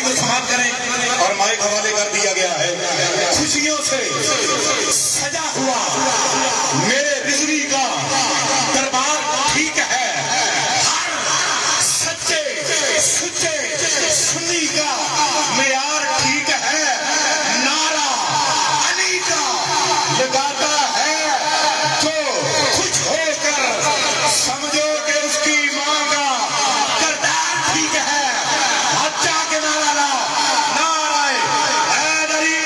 Mic کو سماعت کریں اور مائک حوالے کر دیا گیا ہے۔ خوشیوں سے سجا ہوا میرے رضوی کا دربار ٹھیک ہے، ہر سچے سچے سنی کا معیار ٹھیک ہے، نعرہ علی کا لگاتا ہے جو کچھ ہو کر سمجھو کہ اس کی ماں کا کردار ٹھیک ہے، بچہ کے نعرہ لا، نعرہ حیدری،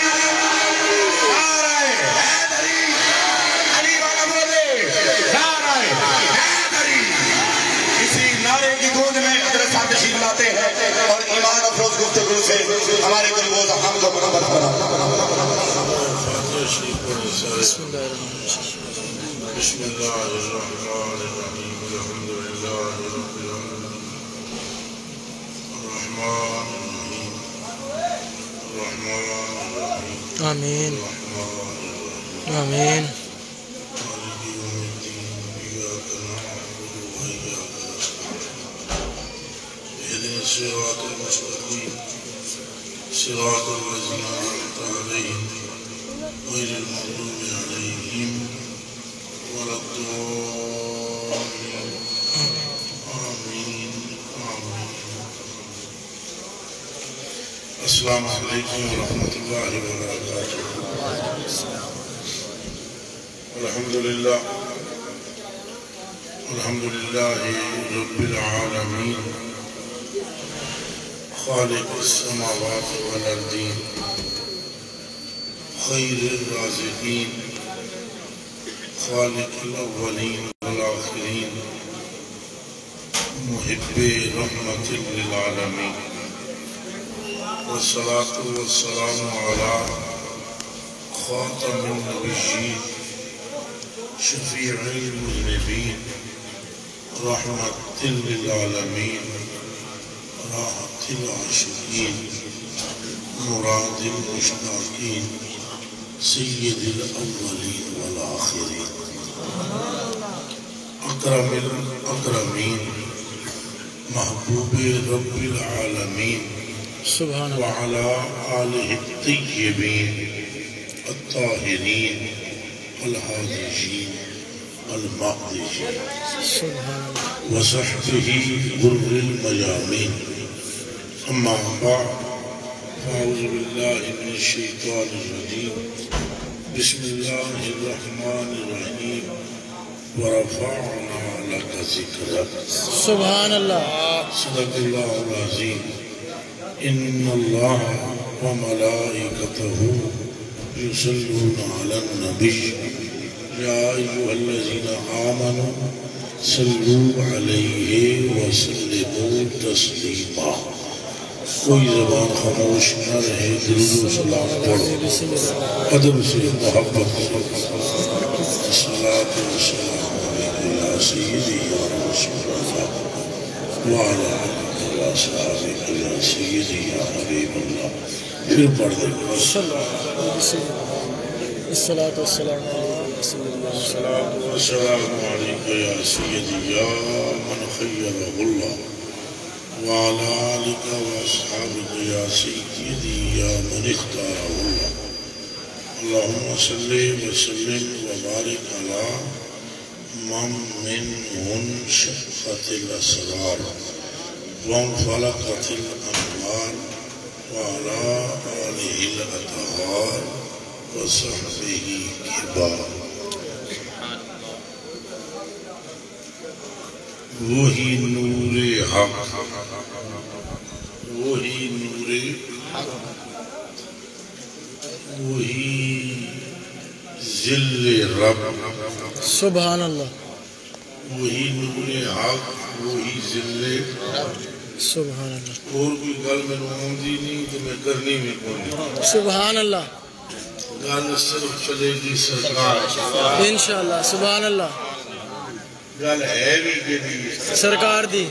نعرہ حیدری، علی والا بولے، نعرہ حیدری۔ اسی نعرے کی گونج میں حضرت صاحب تشریف لاتے ہیں اور ایمان افروز گفتگو سے ہمارے قلوب و ہم کو منور کرا۔ بسم اللہ الرحمن الرحیم، الحمد للہ رب العالمین، الرحمن الرحیم، الرحمن الرحیم، آمین مالک آمین۔ یوم الدین، ایاک نعبد و ایاک نستعین، اہدنا الصراط المستقیم، صراط الذین انعمت علیہم غیر المغضوب علیہم ولا الضالین، آمین آمین۔ السلام علیکم ورحمۃ اللہ وبرکاتہ۔ الحمدللہ الحمدللہ رب العالمین، خالق السماوات والارضین، خیر الرازقین، خالق الاولین والآخرین، محب رحمت للعالمین، والصلاة والسلام علی خاتم النبیین، شفیع المذنبین، رحمت للعالمین، راحت العاشقین، مراد المشتاقین، سید الاولین والآخرین، اکرم الاکرمین، محبوب رب العالمین، سبحان اللہ۔ وعلى آلہ الطیبین الطاہرین الحاجین المقدسین، سبحان اللہ۔ وصحبہ غر المیامین، اما بعد، اعوذ باللہ من الشیطان الرجیم، بسم اللہ الرحمن الرحیم، ورفعنا لک ذکرک، سبحان اللہ۔ صدق اللہ العظیم۔ ان اللہ وملائکتہ یصلون علی النبی، یا ایھا الذین آمنوا صلوا علیہ وسلموا تسلیما۔ کوئی زبان خاموش نہ رہے، درود و سلام پڑھو، ادب سے محبت کرو۔ الصلاۃ والسلام علیکم یا سیدی یا رسول اللہ، وعلی آلہ واصحابہ یا سیدی یا حبیب اللہ۔ پھر پڑھ دیں گے۔ الصلاۃ والسلام علیکم رسول اللہ، الصلاۃ والسلام علیکم یا سیدی یا من خیرہ اللہ، وعلى آلك وأصحابك يا سيدي يا من اختاره الله۔ اللهم صل وسلم وبارك على من انشقت الأسرار وانفلقت الأنوار، وعلى آله الأطهار وصحبه الكبار۔ وہی نور حق، وہی نور حق، وہی ذل رب، سبحان اللہ۔ وہی نور حق، وہی ذل رب۔ سبحان اللہ۔ اور کوئی گل میں آمدی نہیں تو میں کرنی بھی کون، سبحان اللہ۔ گل صرف چلے گی سرکار، انشاءاللہ۔ سبحان اللہ۔ گل ہے بھی کہ دی سرکار دی،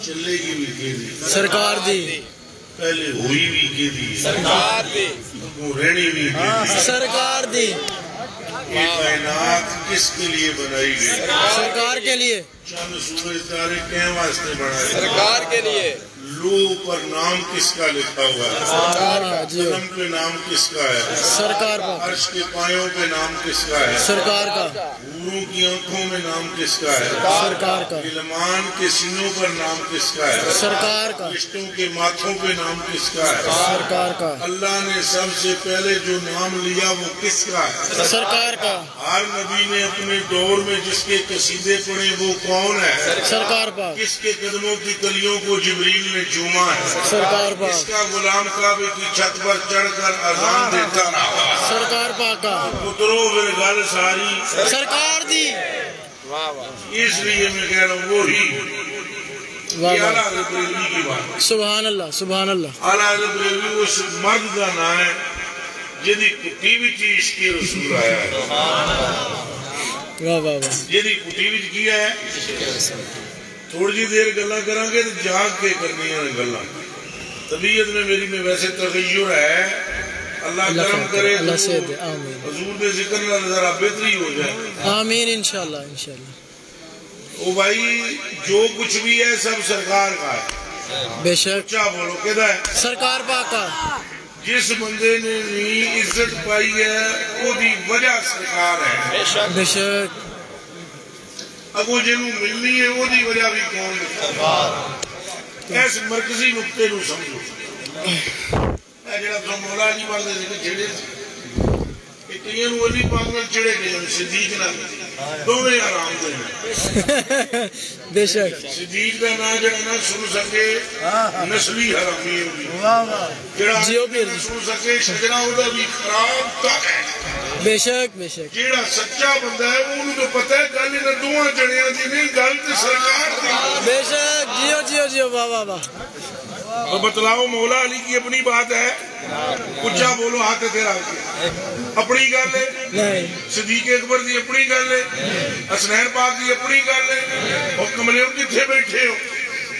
چلے گی بھی کہ دی سرکار دی، پہلے ہوئی بھی کہ دی سرکار دی، رہنی بھی کہ دی سرکار دی۔ یہ کائنات کس کے لیے بنائی گئی؟ سرکار کے لیے۔ چند سورج تارے کہیں واسطے بنائے؟ سرکار کے لیے۔ لو پر نام کس کا لکھا ہوا ہے؟ قلم پہ نام کس کا ہے؟ سرکار کا. عرش کے پایوں پہ نام کس کا ہے؟ سرکار کا. حوروں کی آنکھوں میں نام کس کا ہے؟ سرکار کا. غلمان کے سینوں پر نام کس کا ہے؟ سرکار کا. فرشتوں کے ماتھوں پہ نام کس کا ہے؟ سرکار کا. اللہ نے سب سے پہلے جو نام لیا وہ کس کا ہے؟ سرکار کا. ہر نبی نے اپنے دور میں جس کے قصیدے پڑھے وہ کون ہے؟ سرکار پاک. کس کے قدموں کی کلیوں کو جبریل نے چوما ہے؟ سرکار پاک. اس کا غلام کعبے کی چھت پر چڑھ کر اذان دیتا رہا. سرکار پاک کا. پترو پھر گل ساری سرکار دی. اس لیے میں کہہ رہا ہوں وہی واہ یہ واہ. اعلیٰ حضرت بریلوی کی بات ہے. سبحان اللہ سبحان اللہ. اعلیٰ حضرت بریلوی اس مرد کا نام ہے جدی کٹی وچ عشق رسول آیا ہے. واہ واہ واہ. جدی کٹی وچ کیا ہے تھوڑی جی دیر گلاں کریں گے تو جاگ کے کرنی ہیں گلاں. طبیعت میں میری میں ویسے تغیر ہے. اللہ کرم کرے تو اللہ سے دے. آمین حضور دے ذکر نال ذرا بہتری ہو جائے. آمین انشاءاللہ انشاءاللہ. او بھائی جو کچھ بھی ہے سب سرکار کا ہے. بے شک. اچھا بولو کہتا ہے سرکار پاک کا. جس بندے نے بھی عزت پائی ہے وہ دی وجہ سرکار ہے. بے شک. اگو جنہوں ملنی ہے وہ دی وجہ بھی کون ہے؟ ایس مرکزی نقطے نو سمجھو. اے جڑا تو مولا علی پاک دے ذکر چھڑے کہ کئیاں نو علی پاک نال چھڑے گئے صدیق نال دوویں آرام دے. بے شک. صدیق دا نام جڑا نہ سن سکے نسلی حرامی ہوگی. جڑا جیو پیر نہ سن سکے شجرا ہوتا بھی خراب تک ہے. بے شک بے شک. جیڑا سچا بندہ ہے انہوں تو پتہ ہے گل انہاں دوواں جڑیاں دی نہیں گل تے سرکار دی. بے شک. جیو جیو جیو. واہ واہ واہ. تو بتلاؤ مولا علی کی اپنی بات ہے اچھا بولو ہاتھ تیرا اپنی گل ہے. نہیں. صدیق اکبر دی اپنی گل ہے. حسنین پاک دی اپنی گل ہے. اور کملیوں کتنے بیٹھے ہو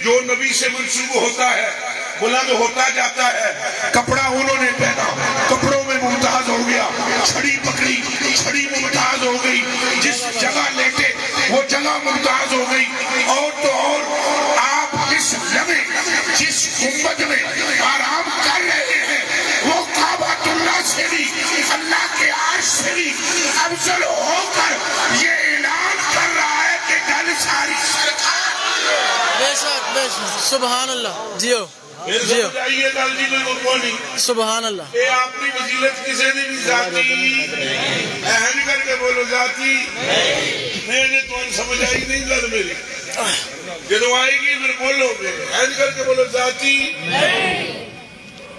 جو نبی سے منسوب ہوتا ہے بلند ہوتا جاتا ہے. کپڑا انہوں نے پہنا کپڑوں میں ممتاز ہو گیا. چھڑی پکڑی چھڑی ممتاز ہو گئی. جس جگہ لیٹے وہ جگہ ممتاز ہو گئی. اور تو اور آپ جس لمحے جس گنبد میں آرام کر رہے ہیں وہ کعبۃ اللہ سے بھی اللہ کے عرش سے بھی افضل ہو کر یہ اعلان کر رہا ہے کہ گل ساری سرکار. بے شک بے شک. سبحان اللہ. جیو پھر جیو. سمجھائیے گل جی کوئی نہیں. سبحان اللہ. اے اپنی وزیلت کسے دی بھی ذاتی اہم کر کے بولو ذاتی میں نے تو سمجھ آئی نہیں گل میری. جدو آئے گی پھر بولو گے اہم کر کے بولو ذاتی.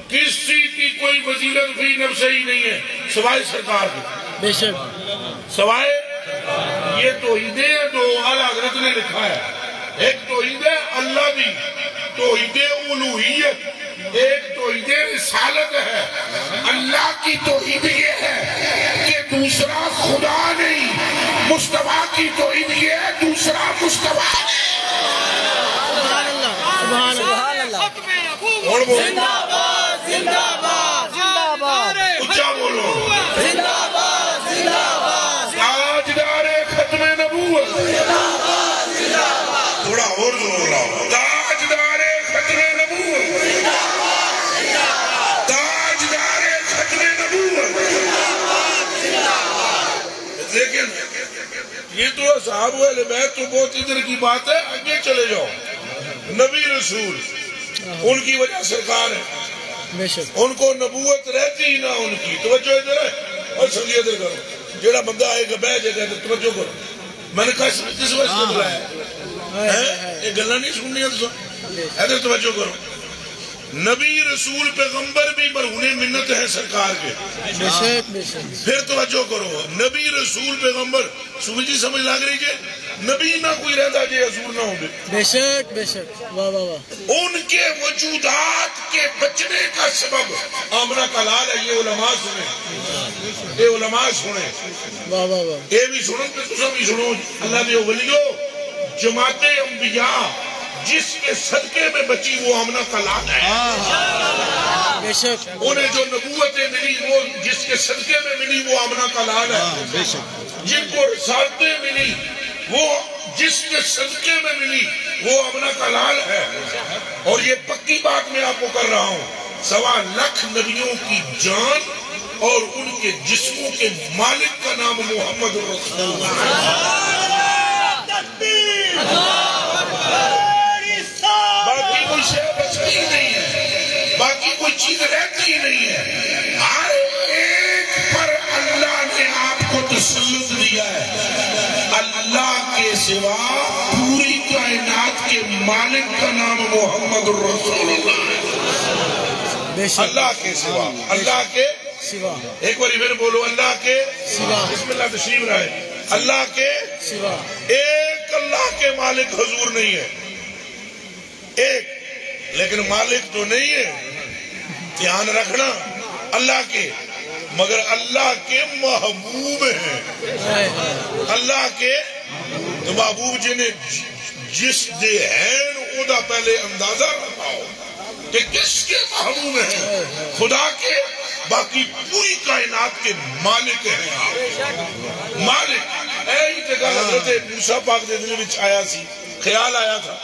کس چیز کی کوئی وزیلت بھی نفس ہی نہیں ہے سوائے سرکار کی. بے شک. سوائے یہ توحیدیں دو اعلیٰ حضرت نے لکھا ہے. ایک توحید ہے اللہ دی توحید الوہیت. ایک توحید رسالت ہے. اللہ کی توحید یہ ہے کہ دوسرا خدا نہیں. مصطفیٰ کی توحید یہ ہے دوسرا مصطفیٰ. سبحان اللہ سبحان اللہ. اور بولو زندہ باد زندہ باد زندہ باد. اچھا بولو زندہ باد زندہ باد. تاجدار ختم نبوت. تھوڑا اور زور لاؤ. تاجدار ختم نبوت. تاجدار ختم نبوت. لیکن یہ تو اصحاب اہل بیت تو بہت ادھر کی بات ہے. آگے چلے جاؤ. نبی رسول ان کی وجہ سرکار ہے. بے شک. ان کو نبوت رہتی ہی نہ ان کی. توجہ ادھر ہے اور سمجھے ادھر کرو. جیڑا بندہ آئے گا بیٹھ جائے گا توجہ کرو. میں نے کہا کس وجہ سے بلایا یہ گلہ نہیں سننی ہے. ادھر توجہ کرو. نبی رسول پیغمبر بھی مرہون منت ہے سرکار کے. بے شک بے شک. پھر توجہ کرو. نبی رسول پیغمبر سمجھی سمجھ لگ رہی ہے. نبی نہ کوئی رہتا جے حضور نہ ہوں گے. بے شک بے شک. واہ واہ واہ. ان کے وجودات کے بچنے کا سبب آمنہ کا لال ہے. یہ علماء سنیں یہ علماء سنیں. واہ واہ واہ. یہ بھی سنو کہ تم بھی سنو. اللہ دے ولیو جماعت انبیاء جس کے صدقے میں بچی وہ آمنہ کا لال ہے. بے شک. انہیں جو نبوتیں ملی وہ جس کے صدقے میں ملی وہ آمنہ کا لال ہے. بے شک. جن کو رسالتیں ملی وہ جس کے صدقے میں ملی وہ ابنا کا لال ہے. اور یہ پکی بات میں آپ کو کر رہا ہوں, 1.25 لاکھ نبیوں کی جان اور ان کے جسموں کے مالک کا نام محمد رسول اللہ. باقی کوئی شے بچتی ہی نہیں ہے, باقی کوئی چیز رہتی ہی نہیں ہے. ہر ایک پر اللہ نے آپ کو تسلط دیا ہے. اللہ کے سوا پوری کائنات کے مالک کا نام محمد رسول اللہ ہے. اللہ کے سوا, اللہ کے سوا. ایک بار پھر بولو, اللہ کے سوا. بسم اللہ تشریف رہے. اللہ کے سوا ایک اللہ کے مالک حضور نہیں ہے. ایک, لیکن مالک تو نہیں ہے. دھیان رکھنا, اللہ کے, مگر اللہ کے محبوب ہیں. اللہ کے تو محبوب جنہیں جس دے ہیں ادا پہلے اندازہ رکھاؤ کہ کس کے محبوب ہیں. خدا کے, باقی پوری کائنات کے مالک ہیں. مالک ایہی جگہ حضرت موسیٰ پاک دے دل وچ آیا سی, خیال آیا تھا.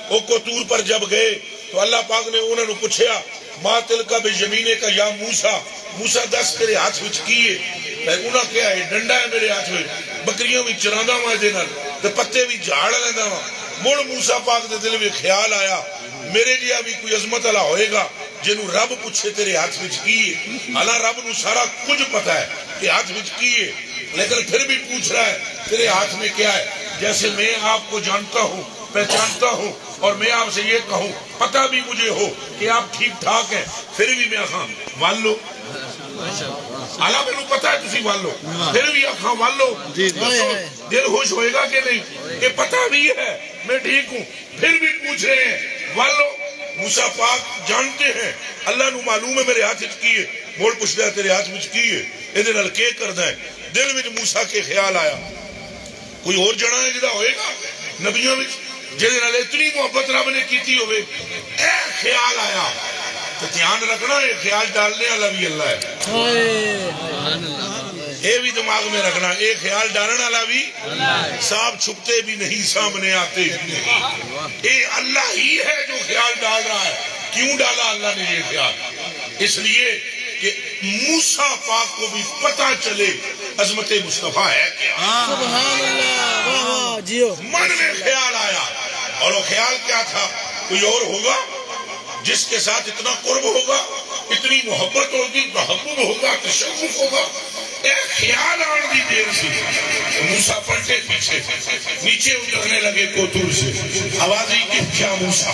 وہ کو طور پر جب گئے تو اللہ پاک نے انہوں نے پوچھیا, ما تلکا بجمینے کا یا موسیٰ, موسیٰ دس تیرے ہاتھ وچ کیے. انہاں کیا ہے, ڈنڈا ہے میرے ہاتھ میں, بکریوں بھی چراندہ ہوا دے نال تے پتے بھی جھاڑ لینا ہوا. مڑ موسیٰ پاک دے دل میں خیال آیا, میرے لیا بھی کوئی عظمت اللہ ہوئے گا جنہوں رب پوچھے تیرے ہاتھ وچ کیے. اللہ رب نو سارا کچھ پتا ہے کہ ہاتھ وچ کیے, لیکن پھر بھی پوچھ رہا ہے تیرے ہاتھ میں کیا ہے. جیسے میں آپ کو جانتا ہوں, پہچانتا ہوں, اور میں آپ سے یہ کہوں, پتہ بھی مجھے ہو کہ آپ ٹھیک ٹھاک ہیں, پھر بھی میں آخاں وال لو. اللہ میں پتا ہے تسی وال لو, پھر بھی آخاں وال لو. دل خوش ہوئے گا کہ نہیں, کہ پتہ بھی ہے میں ٹھیک ہوں, پھر بھی پوچھ رہے ہیں وال لو. موسیٰ پاک جانتے ہیں اللہ نو معلوم ہے میرے ہاتھ وچ کیے. موڑ پوچھتا ہے تیرے ہاتھ وچ کیے, ادھر نال کے کردا ہے. دل وچ موسیٰ کے خیال آیا, کوئی اور جنا ہے جدا ہوئے گا نبیوں وچ جہدے نال اتنی محبت رب نے کیتی ہوئے. اے خیال آیا, تو دھیان رکھنا یہ خیال ڈالنے والا بھی اللہ ہے. یہ بھی دماغ میں رکھنا, یہ خیال ڈالنے والا بھی, سانپ چھپتے بھی نہیں سامنے آتے بھی نہیں. یہ اللہ ہی ہے جو خیال ڈال رہا ہے. کیوں ڈالا اللہ نے یہ خیال؟ اس لیے کہ موسیٰ پاک کو بھی پتہ چلے عظمت مصطفیٰ ہے کیا. سبحان اللہ. جیو من میں خیال آیا, اور وہ خیال کیا تھا, کوئی اور ہوگا جس کے ساتھ اتنا قرب ہوگا, اتنی محبت ہوگی, تحبب ہوگا, تشرف ہوگا. ایک خیال آن دی دیر سی, موسیٰ پلٹے پیچھے, نیچے اترنے لگے کوتور سے. آوازی کہ کیا موسیٰ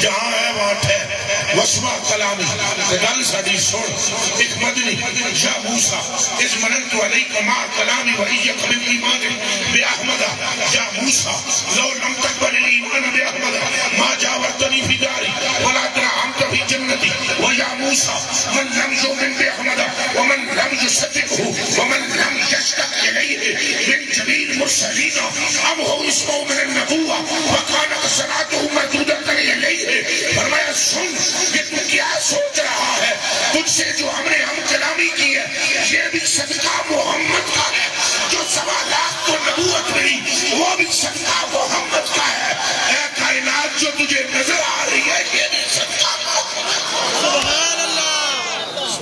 جہاں ہے وہاں ٹھہر, وسمع کلامی گل ساڈی سن. ایک مدنی یا موسیٰ اس مننت علیک ما کلامی وحیق من ایمان بے احمدہ. یا موسیٰ لو لم تقبل الایمان بے احمدہ ما جاورتنی فی داری ولا ترحمت فی جنتی. ویا موسیٰ من لم یؤمن بے احمدہ ومن لم یصدقہ ومن لم یشتق الیہ من جمیل مرسلین ام ہو اسمہ من النبوہ وکانت صلاتہ مردودۃ الیہ. فرمایا سن کہ تو کیا سوچ رہا ہے, تجھ سے جو ہم نے ہم کلامی کی ہے یہ بھی صدقہ محمد کا ہے. جو 1.25 لاکھ کو نبوت ملی وہ بھی صدقہ محمد کا ہے. اے کائنات جو تجھے نظر آ رہی ہے یہ بھی صدقہ محمد کا ہے. سبحان اللہ.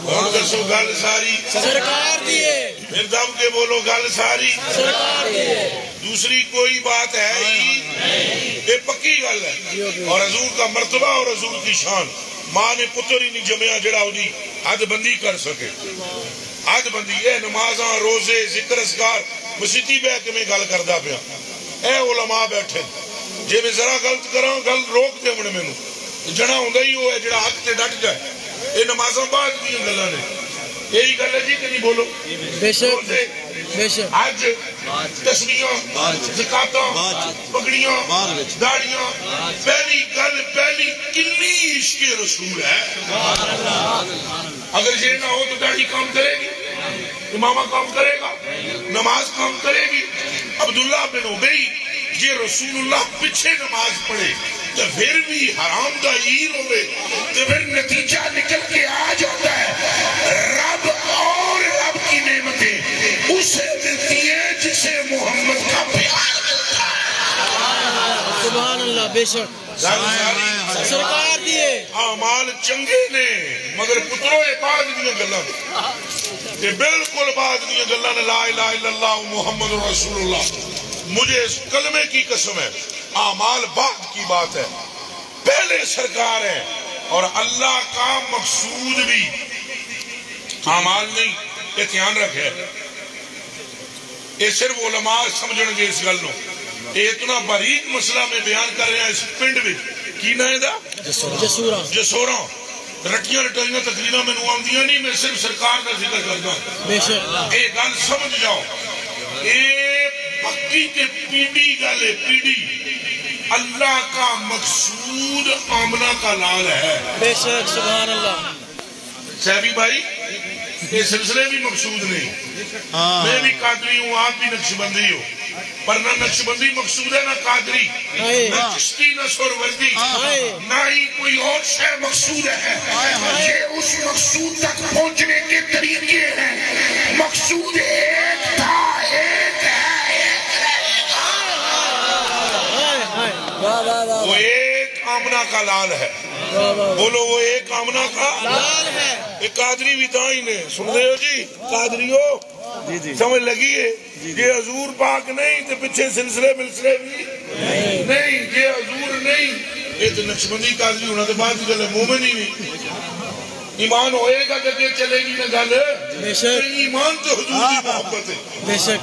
اور دسو گل ساری سرکار دیے, پھر دم کے بولو گل ساری سرکار دیے. دوسری کوئی بات ہے ہی, یہ پکی گل ہے. اور حضور کا مرتبہ اور حضور کی شان, ماں نے پتر ہی نہیں جمعہ جڑا ہوئی حد بندی کر سکے. حد بندی اے نمازاں روزے ذکر اذکار مسیتی بہ کے میں گل کردا پیا. اے علماء بیٹھے, جے میں ذرا غلط کراں گل روک دے من مینوں. جڑا ہوندا ہی وہ ہے جڑا حق تے ڈٹ جائے. یہ نمازاں بعد دی گلاں نے, یہی گل ہے جی کہ نہیں بولو. بے شک بے شک. حج, تسبیحاں, زکاتاں, پگڑیاں, داڑیاں, پہلی گل پہلی کتنی عشق رسول ہے. اگر یہ نہ ہو تو داڑھی کام کرے گی, امامہ کام کرے گا, نماز کام کرے گی. عبداللہ بن ابی یہ رسول اللہ پیچھے نماز پڑھے تو پھر بھی حرام دا عیر ہوئے تو پھر نتیجہ نکل کے آ جاتا ہے. رب اور رب کی نعمتیں اسے ملتی ہیں جسے محمد کا پیار ملتا ہے. سبحان اللہ. بے شک سرکار دیے اعمال چنگے نے مگر پترو یہ بعد دیا گلاں یہ بالکل بعد دیا گلاں نے لا الہ الا اللہ محمد رسول اللہ مجھے اس کلمے کی قسم ہے اعمال بعد کی بات ہے پہلے سرکار ہے اور اللہ کا مقصود بھی اعمال نہیں یہ دھیان رکھے یہ صرف علماء سمجھن گے اس گل نو یہ اتنا باریک مسئلہ میں بیان کر رہے ہیں اس پنڈ میں کی نہ ہے دا جسوراں رٹیاں رٹائیاں تقریرہ میں نواندیاں نہیں میں صرف سرکار کا ذکر کرتا ہوں یہ گل سمجھ جاؤ یہ پکی کے پیڑی گل ہے پیڑی اللہ کا مقصود آمنہ کا لال ہے بے شک سبحان اللہ صحابی بھائی یہ سلسلے بھی مقصود نہیں میں بھی قادری ہوں آپ بھی نقشبندی ہو پر نہ نقشبندی مقصود ہے نہ قادری نہ چشتی نہ سوروردی نہ ہی کوئی اور شے مقصود ہے یہ اس مقصود تک پہنچنے کے طریقے ہیں مقصود ایک تھا ایک ہے وہ ایک آمنہ کا لال ہے بولو وہ ایک آمنہ کا لال ہے ایک قادری بھی تائی نے سن رہے ہو جی قادری ہو سمجھ لگی ہے یہ حضور پاک نہیں تو پچھے سلسلے ملسلے بھی نہیں یہ حضور نہیں یہ تو نقشبندی قادری ہونا تو بات گل ہے مومن ہی نہیں ایمان ہوئے گا کہ یہ چلے گی نہ گل ایمان تو حضور کی محبت ہے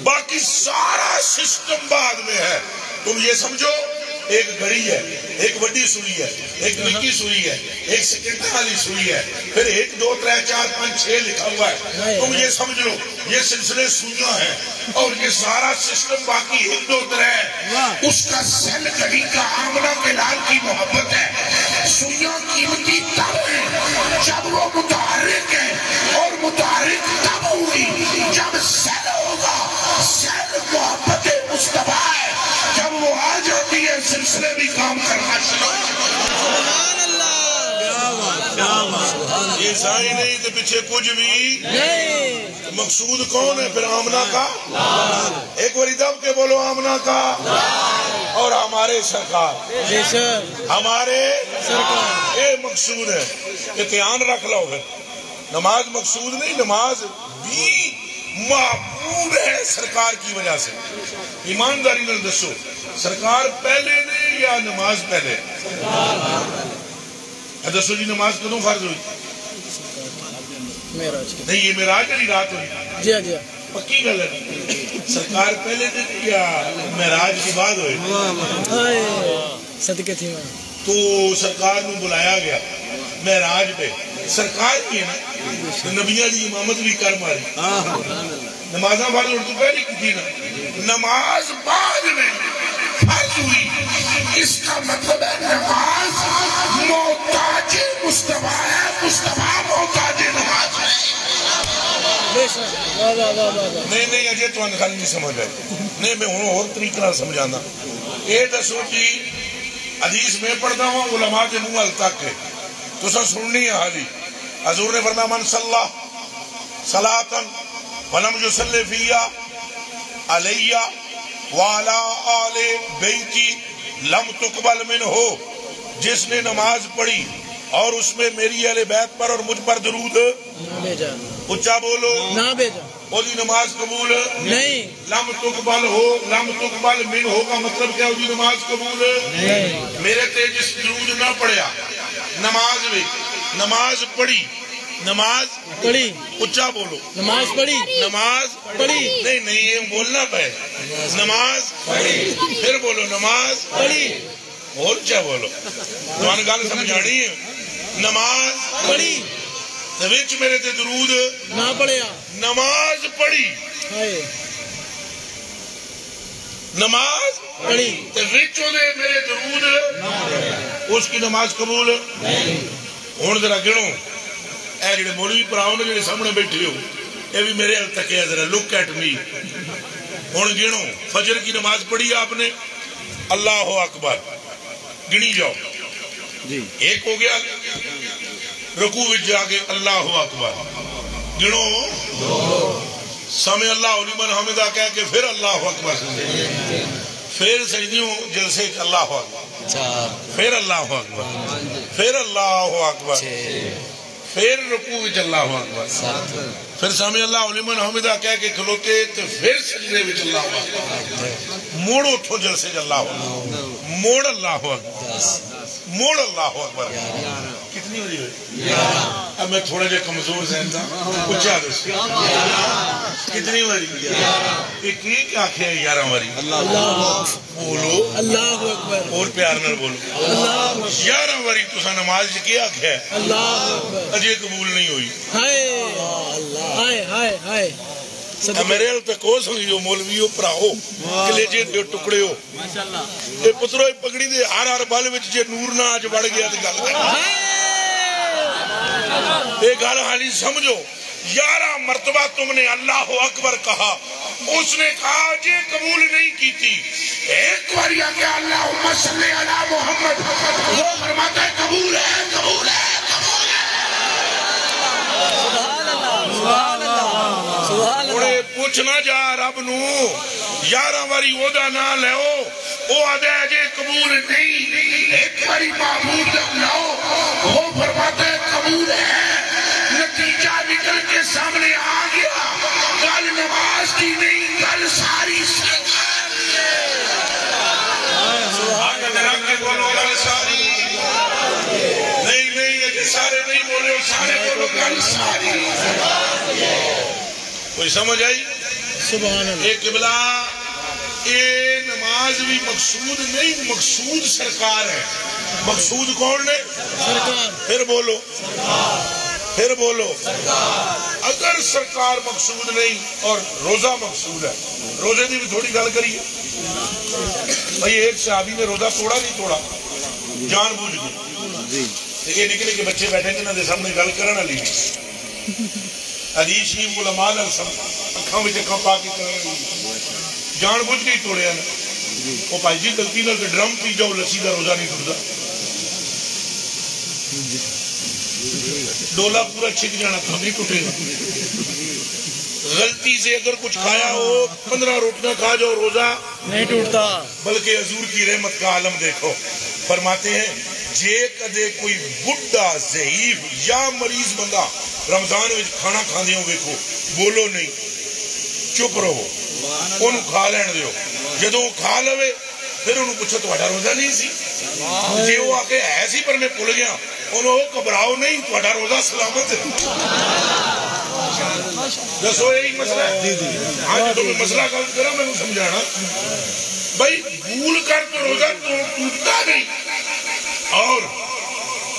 باقی سارا سسٹم بعد میں ہے تم یہ سمجھو ایک گھڑی ہے ایک وڈی سوئی ہے ایک نکی سوئی ہے ایک سیکنڈ والی سوئی ہے پھر 1 2 3 4 5 6 لکھا ہوا ہے تم یہ سمجھ لو یہ سلسلے سوئیاں ہیں اور یہ سارا سسٹم باقی 1 2 3 اس کا سیل گھڑی کا آمنہ کے لال کی محبت ہے سوئیاں قیمتی تب ہیں جب وہ متحرک ہے اور متحرک تب ہوئی جب سیل ہوگا سیل محبت مصطفیٰ ہے جب وہ آ جاتی ہے سلسلے بھی کام کرنا شروع سبحان اللہ یہ سائی نہیں تو پیچھے کچھ بھی مقصود کون ہے پھر آمنہ کا ایک باری دب کے بولو آمنہ کا اور ہمارے سرکار ہمارے سرکار یہ مقصود ہے یہ دھیان رکھ لو پھر نماز مقصود نہیں نماز بھی معبود ہے سرکار کی وجہ سے ایمانداری نال دسو سرکار پہلے نے یا نماز پہلے دسو جی نماز کدوں فرض ہوئی نہیں یہ معراج والی رات ہوئی جی جی پکی گل ہے سرکار پہلے دن یا معراج کی بعد ہوئی صدقے تھی تو سرکار نے بلایا گیا معراج پہ سرکار کی ہے نا نبیاں دی امامت بھی کر ماری نمازاں بعد اور تو پہلے کی تھی نا نماز بعد میں فرض ہوئی اس کا مطلب ہے نماز محتاج مصطفیٰ ہے مصطفیٰ محتاج نماز ہے نہیں اجے تو خالی نہیں سمجھ آئے نہیں میں ہوں اور طریقہ سمجھانا یہ دسو جی حدیث میں پڑھتا ہوں علماء کے منہ التاق ہے تو سا سننی ہے حالی حضور نے فرمایا من صلی صلاةً ولم يصلی فیہا علیہ وعلا آل بیتی لم تقبل منہ جس نے نماز پڑھی اور اس میں میری اہل بیت پر اور مجھ پر درود اچھا بولو نہ بھیجا اوزی نماز قبول نہیں لم تقبل ہو لم تقبل من ہو کا مطلب کیا اوزی نماز قبول نہیں میرے تے جس درود نہ پڑھیا نماز بھی نماز پڑھی نماز پڑھی اچھا بولو نماز پڑھی نماز پڑھی نہیں یہ بولنا پہ نماز پڑھی پھر بولو نماز پڑھی اور اچھا بولو تمہاری گل سمجھانی ہے نماز پڑھی وچ میرے تے درود نہ پڑھیا نماز پڑھی نماز پڑھی تے وچ دے میرے درود اس کی نماز قبول ہن ذرا گنو اے جڑے مولوی پراؤ نے جڑے سامنے بیٹھے ہو اے بھی میرے ال تکیا ذرا لک ایٹ می ہن گنو فجر کی نماز پڑھی آپ نے اللہ اکبر گنی جاؤ جی ایک ہو گیا رکوع وچ جا کے اللہ اکبر گنو سمع اللہ لمن حمدہ کہہ کے پھر اللہ اکبر پھر سجدیوں جلسے اللہ اکبر پھر اللہ اکبر، پھر اللہ اکبر، پھر رکوع وچ اللہ اکبر، پھر سامع اللہ لمن حمدہ کہہ کے کھلوتے تو پھر سجدے وچ اللہ اکبر، موڑ اتھو جلسے چ اللہ اکبر، موڑ اللہ اکبر، موڑ اللہ اکبر۔ کتنی ہو رہی ہوئی؟ اب میں تھوڑا جا کمزور ذہن تھا، اچھا دس کتنی ہو رہی؟ ایک ایک آنکھیں 11 واری بولو اللہ اکبر، اور پیار نال بولو 11 واری تسا نماز کیا آنکھیں اجے قبول نہیں ہوئی۔ ہائے ہائے ہائے میرے حال تک کو سنگیو مولویو پراہو کلیجے دیو ٹکڑے ہو اے پترو پگڑی دے ہر بال وچ جے نور نہ آج بڑھ گیا تے گل اے گل حالی سمجھو 11 مرتبہ تم نے اللہ اکبر کہا، اس نے کہا یہ قبول نہیں کی تھی، ایک بار یا کہ اللہم صلی علی محمد، وہ فرماتا ہے قبول ہے، قبول ہے، قبول ہے۔ سبحان اللہ، سبحان اللہ۔ پوچھنا جا رب نو 11 واری او دا نہ لے او آدھے اجے قبول نہیں، ایک باری معبود لاؤ، وہ فرماتا ہے قبول ہے۔ نتیجہ نکل کے سامنے آ گیا، گل نماز کی نہیں، گل ساری سرکار نہیں، سارے نہیں بولے، سارے بولو گل ساری۔ کوئی سمجھ آئی؟ سبحان اللہ۔ ایک قبلہ اے نماز بھی مقصود نہیں، مقصود سرکار ہے۔ مقصود کون نے؟ سرکار۔ پھر بولو، پھر بولو۔ اگر سرکار مقصود نہیں اور روزہ مقصود ہے، روزے دی بھی تھوڑی گل کریے بھئی۔ ایک صحابی نے روزہ توڑا نہیں توڑا، جان بوجھ گئی، یہ نکلے کہ بچے بیٹھے کہ نہ دے سامنے گل کرنا لی حدیث شریف علماء اکھاں وچ اکھاں پا کے کرنا جان بوجھ کے توڑیا نا۔ وہ بھائی جی غلطی نال تے ڈرم پی جاؤ، لسی دا روزہ نہیں ٹوٹدا، ڈولا پورا چھک جانا تو نہیں ٹوٹے گا۔ غلطی سے اگر کچھ کھایا ہو 15 روٹیاں کھا جاؤ، روزہ نہیں ٹوٹتا۔ بلکہ حضور کی رحمت کا عالم دیکھو، فرماتے ہیں جے کدے کوئی بڑھا ضعیف یا مریض بندہ رمضان میں کھانا کھاندے ہو ویکھو، بولو نہیں، چپ رہو، انہوں کھا لین دیو، جدوں کھا لوے پھر انہوں پوچھو تہاڈا روزہ نہیں سی، جے وہ آکے ایسی پر میں بھول گیا، انہوں گھبراؤ نہیں، تہاڈا روزہ سلامت ہے۔ دسو یہی مسئلہ ہے؟ ہاں جو تمہیں مسئلہ غلط کرا میں نے سمجھانا بھائی، بھول کر تو روزہ ٹوٹتا نہیں، اور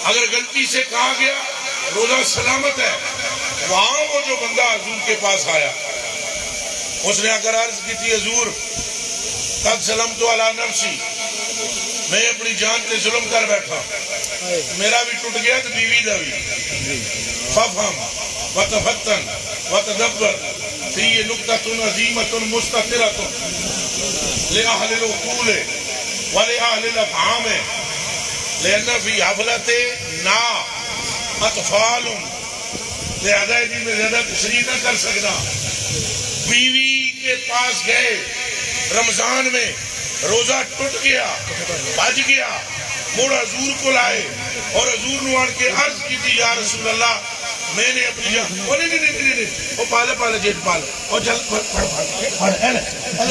اگر غلطی سے کہا گیا روزہ سلامت ہے۔ وہاں وہ جو بندہ حضور کے پاس آیا، اس نے اگر عرض کی تھی حضور قد سلمت علی نفسی، میں اپنی جان تے ظلم کر بیٹھا، میرا بھی ٹوٹ گیا تو بیوی دا بھی، ففہم وتفتن وتدبر فی نکتۃ عظیمۃ مستطرۃ لأہل العقول ولأہل الافہام لأن فی حفلت نا اطفال، لہذا جی میں زیادہ تشریح نہ کر سکتا۔ بیوی کے پاس گئے رمضان میں، روزہ ٹوٹ گیا، بج گیا، موڑ حضور کو لائے اور حضور نے آن کے عرض کی تھی یا رسول اللہ میں نے اپنی جان، وہ نہیں، وہ پالے جیب پالے، اور جل پڑ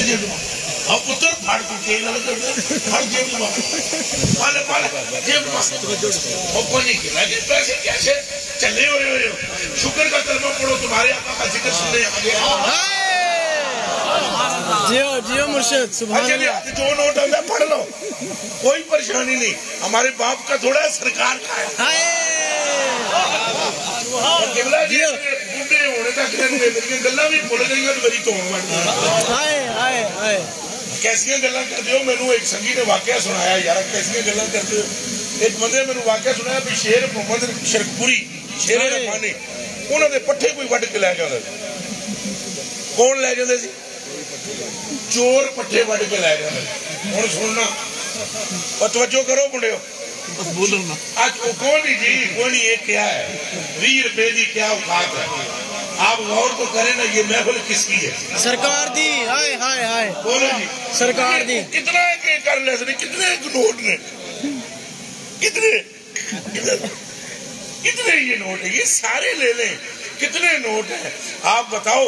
جیب اور پتر پھاڑ کو تیل نہ کر دے، پھاڑ جیب پالے جیب پالے، وہ کوئی نہیں کھلا کہ پیسے کیسے چلے ہوئے شکر کا کلمہ پڑھو، تمہارے آقا کا ذکر سننے آگے۔ جیو مرشد، سبحان اللہ۔ جو نوٹ ہے پڑھ لو، کوئی پریشانی نہیں، ہمارے باپ کا تھوڑا ہے، سرکار کا ہے۔ قبلہ جی بوڑھے ہونے تک میری گلاں بھی بھول گئی اور میری توڑ بن کیسیاں گلاں کرتے ہو؟ میں نے ایک سنگی نے واقعہ سنایا، یار کیسیاں گلاں کرتے ہو؟ ایک بندے میں نے واقعہ سنایا بھی شیر محمد شرکپوری، شیر رحمانی، انہوں نے پٹھے کوئی وڈ کے لے جاندے، کون لے جاندے سی؟ چور پٹھے وڈ کے لے جاندے۔ ہن سننا اور توجہ کرو بڑھو، آج کون نہیں جی، کون نہیں، یہ کیا ہے 20 روپے دی کیا اوقات ہے؟ آپ غور تو کریں نا، یہ محفل کس کی ہے؟ سرکار دی، ہائے ہائے ہائے، بولو جی، سرکار دی۔ کتنا ایک کر لے سنے، کتنے ایک نوٹ نے کتنے یہ نوٹ ہیں؟ یہ سارے لے لیں، کتنے نوٹ ہیں آپ بتاؤ؟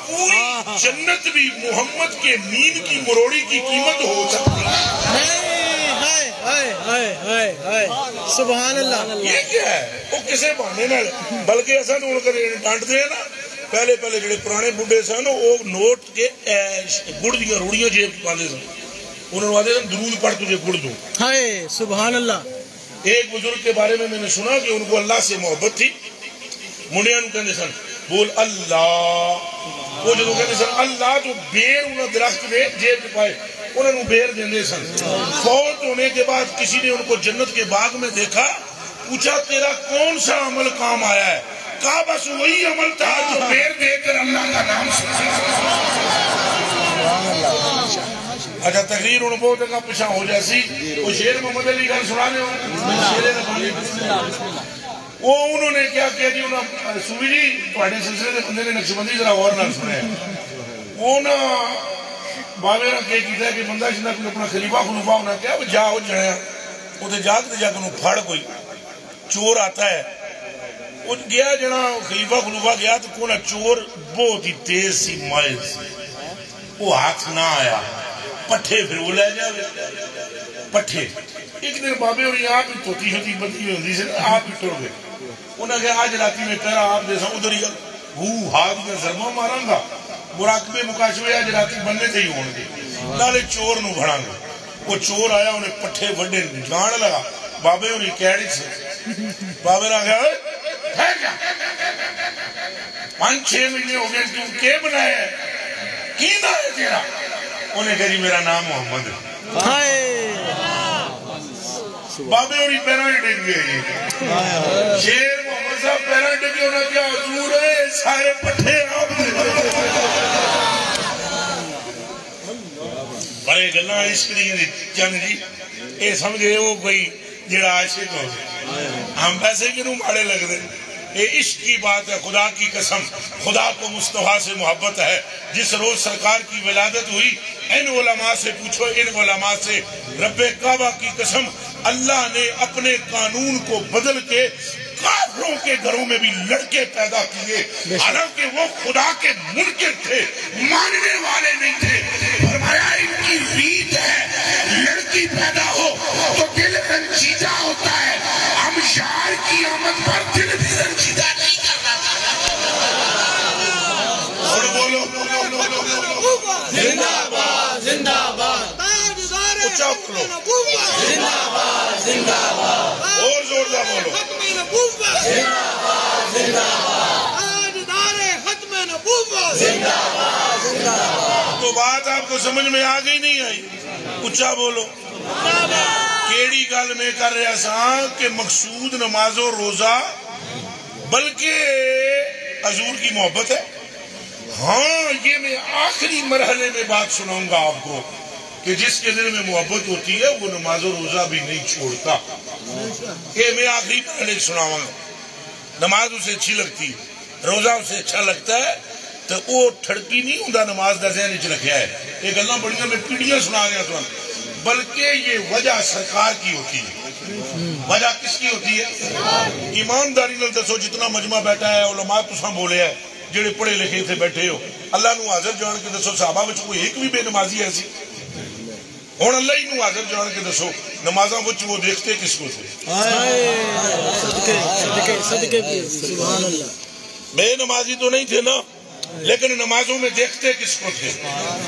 پوری جنت بھی محمد کے مین کی مروڑی کی قیمت ہو سکتی ہے؟ سبحان اللہ۔ یہ کیا ہے؟ وہ کسے بہانے نہ، بلکہ ایسا تو ان کا ڈانٹتے ہیں نا، پہلے جڑے پرانے بڈھے سن وہ نوٹ کے گڑ دیا روڑیاں جیب پاندے سن، انہوں نے آدھے سن درود پڑھ تجھے گڑ دوں۔ سبحان اللہ۔ ایک بزرگ کے بارے میں نے سنا کہ ان کو اللہ سے محبت تھی، منڈیا نو کہندے سن بول اللہ، وہ جدو کہندے سن اللہ تو بیر انہوں درخت دے جیب پائے انہوں نے بیر دیندے سن۔ فوت ہونے کے بعد کسی نے ان کو جنت کے باغ میں دیکھا، پوچھا تیرا کون سا عمل کام آیا ہے؟ کہا بس وہی عمل تھا جو بیر دے کر اللہ کا نام سنا۔ اچھا تقریر ان بہت جگہ پیچھا ہو جیسی وہ شیر محمد علی گل سنا دے وہ انہوں نے کیا کیا جی سوی جی تھوڑے سلسلے کے بندے نے نقشبندی ذرا غور نال سنے وہ نا باوے نے کیا کیتا ہے کہ بندہ جنہ کوئی اپنا خلیفہ خلوفہ ہونا کیا وہ جا ہو جڑیا وہ تے جا کے انہوں پھڑ کوئی چور آتا ہے وہ گیا جنا خلیفہ خلوفہ گیا تو کونا چور بہت ہی تیز سی مائل سی وہ ہاتھ نہ آیا پٹھے پھر وہ لے جاوے پٹھے۔ ایک دن بابے اور آپ ہی توتی ہوتی بندی ہوتی سے آپ ہی ٹر گئے انہوں نے کہا آج راتی میں پہرا آپ جیسا ادھر ہی ہاتھ میں ضربہ ماروں گا مراقبے مکاشوے آج راتی بننے تھے ہی ہون گے نالے چور نو بڑھاں گے۔ وہ چور آیا انہیں پٹھے وڈے جان لگا بابے اور کیڑی سے بابے نے کہا پھر جا 5-6 مہینے ہو گئے تو کیا بنایا ہے کی نہ ہے تیرا؟ انہیں کہا جی میرا نام محمد ہے۔ بابے اور پیرا ہی ڈگ گئے شیر محمد صاحب پیرا ڈگے انہیں کیا حضور ہے سارے پٹھے آپ بڑے گلنا عشق دی جان جی اے سمجھے وہ کوئی جڑا عاشق ہو ہم پیسے کیوں ماڑے لگ دے یہ عشق کی بات ہے۔ خدا کی قسم خدا کو مصطفیٰ سے محبت ہے۔ جس روز سرکار کی ولادت ہوئی ان علماء سے پوچھو ان علماء سے رب کعبہ کی قسم اللہ نے اپنے قانون کو بدل کے کافروں کے گھروں میں بھی لڑکے پیدا کیے حالانکہ وہ خدا کے منکر تھے ماننے والے نہیں تھے۔ فرمایا ان کی ریت ہے لڑکی پیدا ہو تو دل رنجیدہ ہوتا ہے، ہم شاعر کی آمد پر دل بھی رنجیدہ نہیں کرنا اور بولو زندہ باد زندہ باد اچھا بولو زندہ باد زندہ باد اور زوردار بولو زندہ باد زندہ باد۔ تو بات آپ کو سمجھ میں آ گئی نہیں آئی؟ اچھا بولو کیڑی گل میں کر رہا سا کہ مقصود نماز و روزہ بلکہ حضور کی محبت ہے۔ ہاں یہ میں آخری مرحلے میں بات سناؤں گا آپ کو کہ جس کے دل میں محبت ہوتی ہے وہ نماز و روزہ بھی نہیں چھوڑتا۔ یہ میں آخری مرحلے سناؤں گا۔ نماز اسے اچھی لگتی ہے روزہ اسے اچھا لگتا ہے تو وہ ٹھڑکی نہیں ہوتا نماز دا ذہن وچ رکھیا ہے۔ یہ گلاں بڑیاں میں پیڑیاں سنا رہا تھا بلکہ یہ وجہ سرکار کی ہوتی ہے۔ وجہ کس کی ہوتی ہے؟ ایمانداری نال دسو جتنا مجمع بیٹھا ہے علماء تساں بولے ہے جڑے پڑھے لکھے تھے بیٹھے ہو اللہ نو حاضر جان کے دسو صحابہ وچ کوئی ایک بھی بے نمازی ایسی ہن اللہ ہی نو حاضر جان کے دسو نمازاں وچ وہ دیکھتے کس کو تھے؟ سبحان اللہ بے نمازی تو نہیں تھے نا لیکن نمازوں میں دیکھتے کس کو تھے؟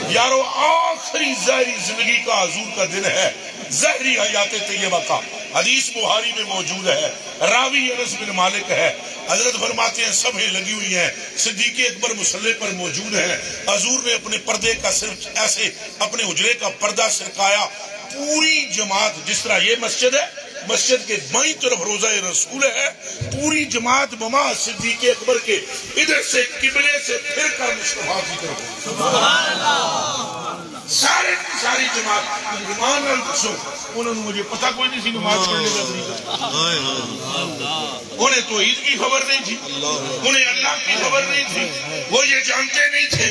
یارو آخری ظاہری زندگی کا حضور کا دن ہے ظاہری حیات طیبہ کا حدیث بخاری میں موجود ہے راوی انس بن مالک ہے حضرت فرماتے ہیں سبھیں لگی ہوئی ہیں صدیق اکبر مصلی پر موجود ہیں حضور نے اپنے پردے کا صرف ایسے اپنے حجرے کا پردہ سرکایا پوری جماعت جس طرح یہ مسجد ہے مسجد کے بائیں طرف روضہ رسول ہے پوری جماعت بما صدیق اکبر کے ادھر سے قبلے سے پھر کر مصطفیٰ کی طرف ساری جماعت ایمان نال دسو انہوں نے مجھے پتہ کوئی نہیں سی نماز پڑھنے کا طریقہ، انہیں تو عید کی خبر نہیں تھی، انہیں اللہ کی خبر نہیں تھی، وہ یہ جانتے نہیں تھے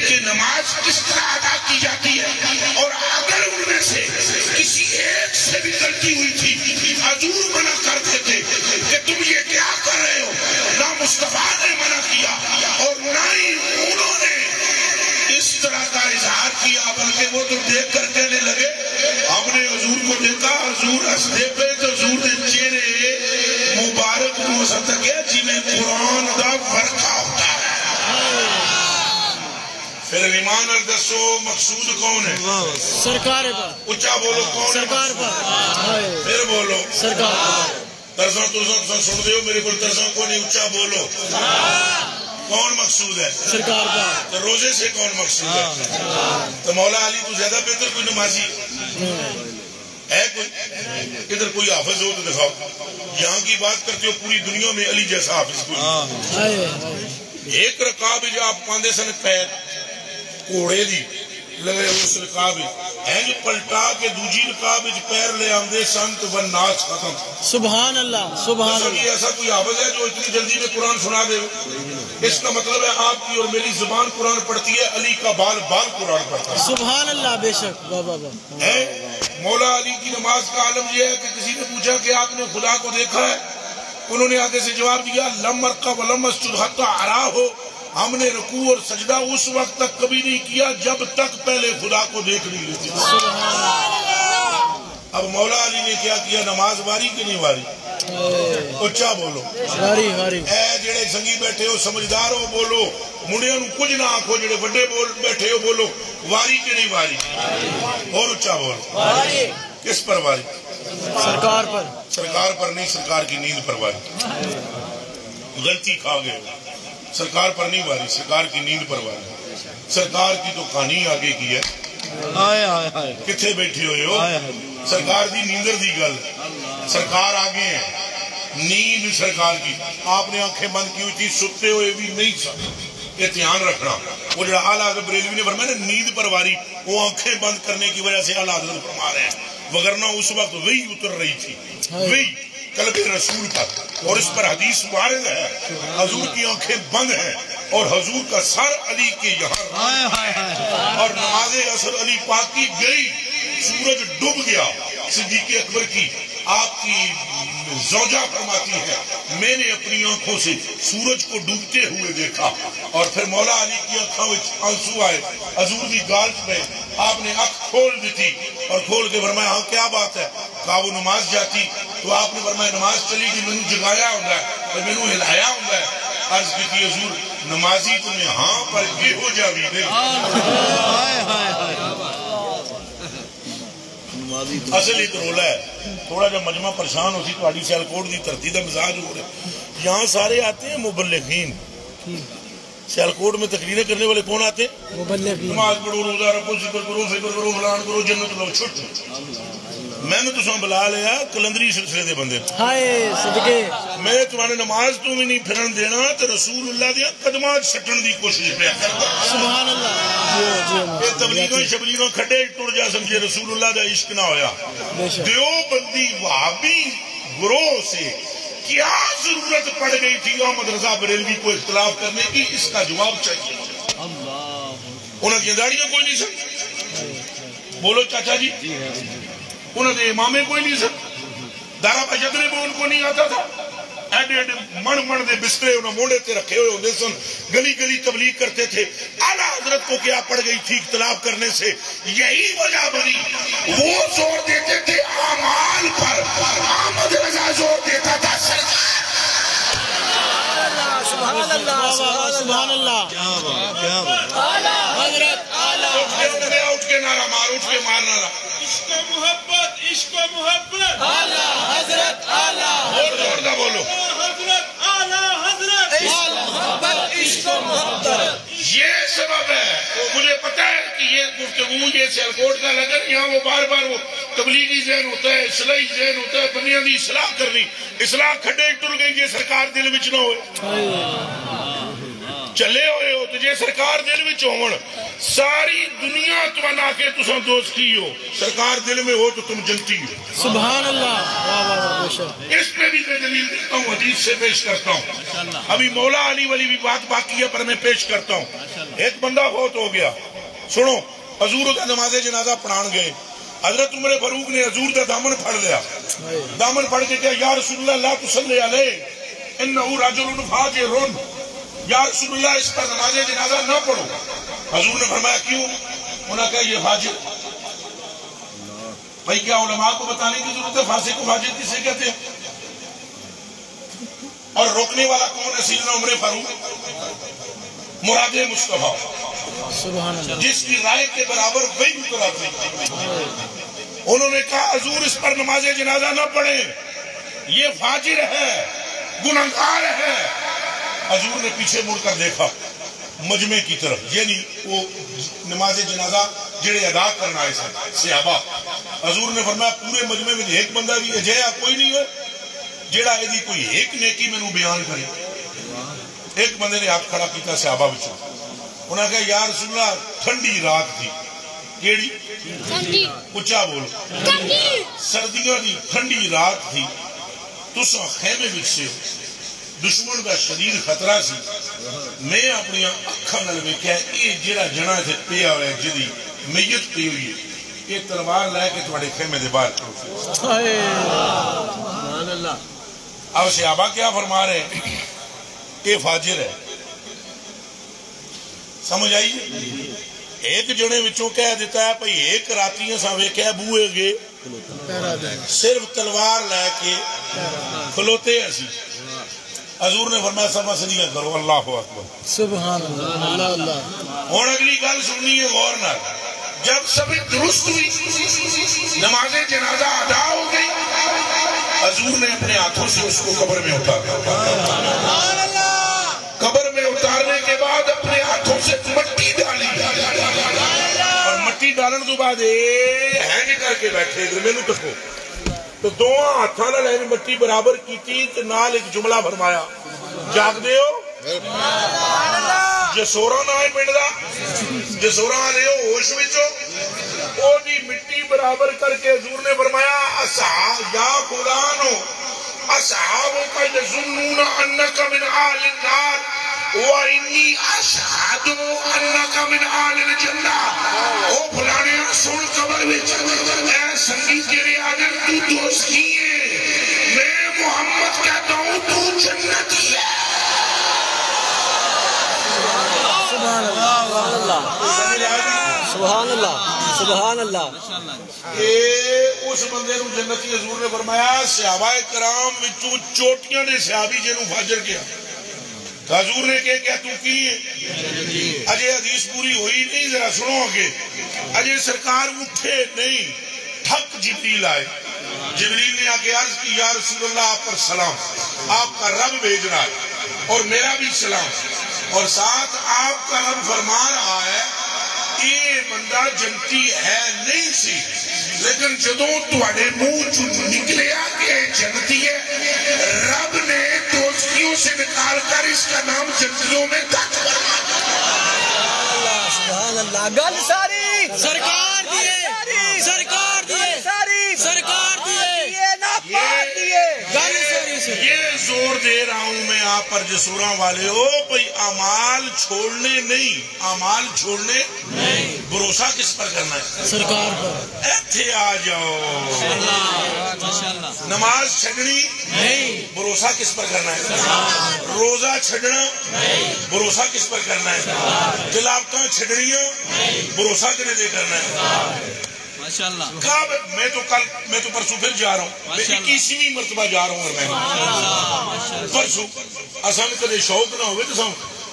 کہ نماز کس طرح ادا کی جاتی ہے، اور اگر ان میں سے کسی ایک سے بھی غلطی ہوئی تھی حضور منع کرتے تھے کہ تم یہ کیا کر رہے ہو، نہ مصطفیٰ نے منع کیا اور نہ ہی انہوں نے اس طرح کا اظہار کیا، بلکہ وہ تو دیکھ کر کہنے لگے ہم نے حضور کو دیکھا، حضور ہستے پہ تو حضور نے چہرے مبارک کو سمجھا گیا جی میں قرآن دا ورقہ ہوتا ہے۔ پھر ایمان الدسو مقصود کون ہے؟ سرکار پر اچھا بولو کون ہے؟ سرکار پر پھر بولو سرکار پر ترزاں ترزاں سن دے ہو میرے کو ترزاں کو نہیں، اچھا بولو کون مقصود ہے؟ سرکار پر تو روزے سے کون مقصود ہے؟ تو مولا علی تو زیادہ بہتر کوئی نمازی ہے کوئی؟ ادھر کوئی حافظ ہو تو دکھاؤ، یہاں کی بات کرتے ہو پوری دنیا میں علی جیسا حافظ کوئی، ایک رکعت جو آپ پاندے سن پیر کوڑے دی لگے اس رکعت ہے جو پلٹا کے دوجی رکعت پیر لے آندے سن تو والناس ختم۔ سبحان اللہ سبحان اللہ۔ ایسا کوئی حافظ ہے جو اتنی جلدی میں قرآن سنا دے؟ اس کا مطلب ہے آپ کی اور میری زبان قرآن پڑھتی ہے، علی کا بال بال قرآن پڑھتا ہے۔ سبحان اللہ بے شک بابا بابا۔ مولا علی کی نماز کا عالم یہ ہے کہ کسی نے پوچھا کہ آپ نے خدا کو دیکھا ہے؟ انہوں نے آگے سے جواب دیا لم ارکع ولم اسجد حتی اراہ، ہم نے رکوع اور سجدہ اس وقت تک کبھی نہیں کیا جب تک پہلے خدا کو دیکھ نہیں لیتے۔ اب مولا علی نے کیا کیا؟ نماز واری کہ نہیں واری؟ اچھا بولو واری واری۔ اے جڑے سنگی بیٹھے ہو سمجھدار ہو بولو، منڈیاں نو کچھ نہ آکھو، جڑے بڑے بیٹھے ہو بولو واری کہ نہیں واری؟ اور اچھا بولو کس پر واری؟ سرکار پر۔ سرکار پر نہیں، سرکار کی نیند پر واری، غلطی کھا گئے، سرکار پر نہیں واری، سرکار کی نیند پر واری۔ سرکار کی تو کہانی آگے کی ہے، کتھے بیٹھے ہوئے ہو؟ سرکار دی نیندر دی گل، سرکار آگے ہیں، نیند سرکار کی، آپ نے آنکھیں بند کی ہوئی تھی، ستے ہوئے بھی نہیں سن، یہ دھیان رکھنا۔ وہ جو اعلیٰ حضرت بریلوی نے فرمایا نا نیند پر واری، وہ آنکھیں بند کرنے کی وجہ سے اعلیٰ حضرت فرما رہے ہیں، وگرنہ اس وقت وہی اتر رہی تھی، وہی قلب رسول پر، اور اس پر حدیث وارد ہے، حضور کی آنکھیں بند ہیں اور حضور کا سر علی کے یہاں، اور نماز عصر علی پاک کی گئی، سورج ڈوب گیا، صدیق اکبر کی آپ کی زوجہ فرماتی ہے میں نے اپنی آنکھوں سے سورج کو ڈوبتے ہوئے دیکھا، اور پھر مولا علی کی آنکھوں میں آنسو آئے، حضور دی گال میں آپ نے آنکھ کھول دی تھی اور کھول کے فرمایا ہاں کیا بات ہے؟ کہا وہ نماز جاتی، تو آپ نے فرمایا نماز چلی گئی، میں نے جگایا ہوں گا اور میں نے ہلایا ہوں گا، عرض کی تھی حضور نمازی تمہیں ہاں پر یہ ہو جا بھی نہیں۔ اصل ایک رولا ہے، تھوڑا جب مجمع پریشان ہوتی تو آڈی سیالکوٹ دی ترتیب مزاج ہو رہے، یہاں سارے آتے ہیں مبلغین، سیالکوٹ میں تقریریں کرنے والے کون آتے ہیں؟ مبلغین۔ نماز پڑھو، روزہ رکھو، ذکر کرو، فکر کرو، فلان کرو، جنت لو، چھٹ۔ میں نے تساں بلا لیا کلندری سلسلے دے بندے، ہائے صدقے، میں تمہارے نماز تو بھی نہیں پھرن دینا تو رسول اللہ دیا قدمات سٹن دی کوشش پہ کرتا۔ سبحان اللہ۔ یہ تبلیغاں شبلیغاں کھڈے ٹر جا سمجھے رسول اللہ دا عشق نہ ہویا۔ دیوبندی وہابی گروہ سے کیا ضرورت پڑ گئی تھی احمد رضا بریلوی کو اختلاف کرنے کی؟ اس کا جواب چاہیے۔ انہوں کی داڑیاں کوئی نہیں سن، بولو چاچا جی، انہوں نے امامے کوئی نہیں سن، دارا بجدرے میں ان کو نہیں آتا تھا، ایڈے ایڈے من من دے بسترے انہوں موڑے تے رکھے ہوئے ہوندے سن، گلی گلی تبلیغ کرتے تھے۔ اعلیٰ حضرت کو کیا پڑ گئی تھی اختلاف کرنے سے؟ یہی وجہ بنی، وہ زور دیتے تھے اعمال پر، احمد رضا زور دیتا تھا سبحان اللہ سبحان اللہ۔ حضرت اٹھ کے نعرہ مار، اٹھ کے مارنا رہا، عشق و محبت، عشق و محبت، اعلیٰ حضرت اعلیٰ اور زور دا بولو، حضرت اعلیٰ حضرت، محبت عشق و محبت۔ یہ سبب ہے۔ مجھے پتا ہے کہ یہ گفتگو یہ سیالکوٹ کا لگن، یہاں وہ بار بار وہ تبلیغی ذہن ہوتا ہے، اصلاحی ذہن ہوتا ہے، بنیاں دی اصلاح کرنی، اصلاح کھڈے ٹر گئی، یہ سرکار دل وچ نہ ہوئے۔ چلے ہوئے ہو تو جے سرکار دل میں ہون ساری دنیا تمنا کے تساں دوستی ہو سرکار دل میں ہو تو تم جنتی ہو سبحان اللہ واہ واہ واہ بے اس پہ بھی میں دلیل دیتا ہوں حدیث سے پیش کرتا ہوں ابھی مولا علی والی بھی بات باقی ہے پر میں پیش کرتا ہوں ایک بندہ فوت ہو گیا سنو حضور دا نماز جنازہ پڑھان گئے حضرت عمر فاروق نے حضور دا دامن پھڑ لیا دامن پھڑ کے کہا یا رسول اللہ لا تصلی علیہ انہو رجل فاجر یا رسول اللہ اس پر نماز جنازہ نہ پڑھو حضور نے فرمایا کیوں انہوں نے کہا یہ فاجر بھائی کیا علماء کو بتانے کی ضرورت ہے فاسق کو فاجر کسے کہتے ہیں اور روکنے والا کون ہے سیدنا عمر فاروق مراد مصطفیٰ سبحان اللہ جس کی رائے کے برابر وہی اتراتی انہوں نے کہا حضور اس پر نماز جنازہ نہ پڑھیں یہ فاجر ہے گنہگار ہے حضور نے پیچھے مڑ کر دیکھا مجمع کی طرف یعنی وہ نماز جنازہ جڑے ادا کرنا ہے صحابہ حضور نے فرمایا پورے مجمع میں ایک بندہ بھی اجیا کوئی نہیں ہے جڑا ایدی کوئی ایک نیکی میں نو بیان کرے ایک بندے نے ہاتھ کھڑا کیتا صحابہ بچوں انہوں نے کہا یا رسول اللہ ٹھنڈی رات تھی کیڑی اچھا بولو سردیوں دی ٹھنڈی رات تھی تساں خیمے وچ سے دشمن کا شدید خطرہ سی میں اپنی اکھاں نال ویکھیا اے جڑا جنا تے پیا ہوا ہے جدی میت پئی ہوئی ہے یہ تلوار لے کے تواڈے خیمے دے باہر سبحان اللہ اب صحابہ کیا فرما رہے ہیں یہ فاجر ہے سمجھ آئیے ایک جنے وچوں کہہ دیتا ہے بھئی ایک راتیاں سا ویکھیا بوئے گے صرف تلوار لے کے کھلوتے ایسی حضور نے فرمایا سمجھنیاں کرو اللہ اکبر سبحان اللہ اللہ اللہ اور اگلی گل سننی ہے غور نہ جب سب درست ہوئی نماز جنازہ ادا ہو گئی حضور نے اپنے ہاتھوں سے اس کو قبر میں اتارا قبر میں اتارنے کے بعد اپنے ہاتھوں سے مٹی ڈالی اور مٹی ڈالن تو بعد ہینگ کر کے بیٹھے ادھر میں نو تکو تو دو ہاتھاں نال ایویں مٹی برابر کیتی تے نال ایک جملہ فرمایا جاگ دے ہو جسورا نہ ہے پنڈ دا جسورا والے ہو ہوش وچوں او دی مٹی برابر کر کے حضور نے فرمایا اصحاب یا قرآن اصحابک یظنون انک من اہل النار وانی اشہد انک من اہل الجنہ او فلانے سن قبر وچ اے سنگی تیرے اگر تو دوستی ہے میں محمد کہتا ہوں تو جنتی ہے سبحان اللہ سبحان اللہ سبحان اللہ اس بندے نو جنتی حضور نے فرمایا صحابہ کرام وچوں چوٹیاں نے صحابی جنوں فاجر کیا حضور نے کہا تو کی اجے حدیث پوری ہوئی نہیں ذرا سنو آگے اجے سرکار اٹھے نہیں تھک جبریل آئے جبریل نے آگے عرض کی یا رسول اللہ آپ پر سلام آپ کا رب بھیج رہا ہے اور میرا بھی سلام اور ساتھ آپ کا رب فرما رہا ہے یہ بندہ جنتی ہے نہیں سی لیکن جدوں تواڈے منہ چوں نکلیا کہ جنتی ہے رب نے دوستیوں سے نکال کر اس کا نام جنتیوں میں داخل سبحان اللہ گل ساری سرکار دیے سرکار دیے سرکار دیے ناپاک دیے گل ساری سے یہ زور دے رہا ہوں میں آپ پر جسوراں والے ہو بھئی اعمال چھوڑنے نہیں اعمال چھوڑنے نہیں بھروسہ کس پر کرنا ہے سرکار پر ایتھے آ جاؤ نماز چھڑنی نہیں بھروسہ کس پر کرنا ہے روزہ چھڑنا بھروسہ کس پر کرنا ہے تلاوتاں چھڑنیاں بھروسہ کنے دے کرنا ہے کعب میں تو پرسوں پھر جا رہا ہوں میں 21ویں مرتبہ جا رہا ہوں میں پرسوں اسان کدے شوق نہ ہوئے تو سام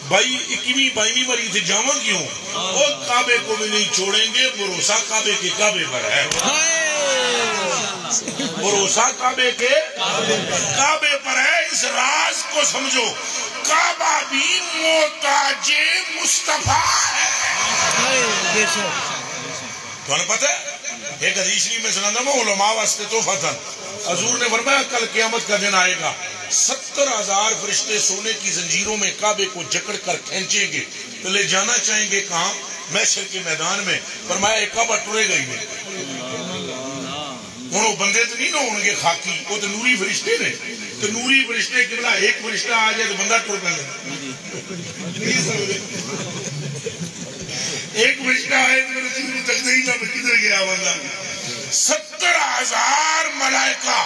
بھائی 21ویں 22ویں مری تھے جاواں کیوں وہ کعبے کو بھی نہیں چھوڑیں گے بھروسہ کعبے کے کعبے پر ہے بھروسہ کعبے کے کعبے پر ہے اس راز کو سمجھو کعبہ بھی محتاج مصطفیٰ ہے تو انہیں پتہ ہے ایک حدیث میں سنانا میں علماء واسطے تو فتن حضور نے فرمایا کل قیامت کا دن آئے گا 70,000 فرشتے سونے کی زنجیروں میں کعبے کو جکڑ کر کھینچیں گے تو لے جانا چاہیں گے کہاں؟ محشر کے میدان میں. فرمایا ایک کعبہ ٹرے گا ہی نہیں. ہوں وہ بندے تو نہیں نہ ہوں گے خاکی, وہ تو نوری فرشتے نے. تو نوری فرشتے قبلہ ایک فرشتہ آ جائے تو بندہ ٹر پہ ایک فرشتہ آئے تو میرے چیز تک نہیں نہ کدھر گیا بندہ. 70,000 ملائکہ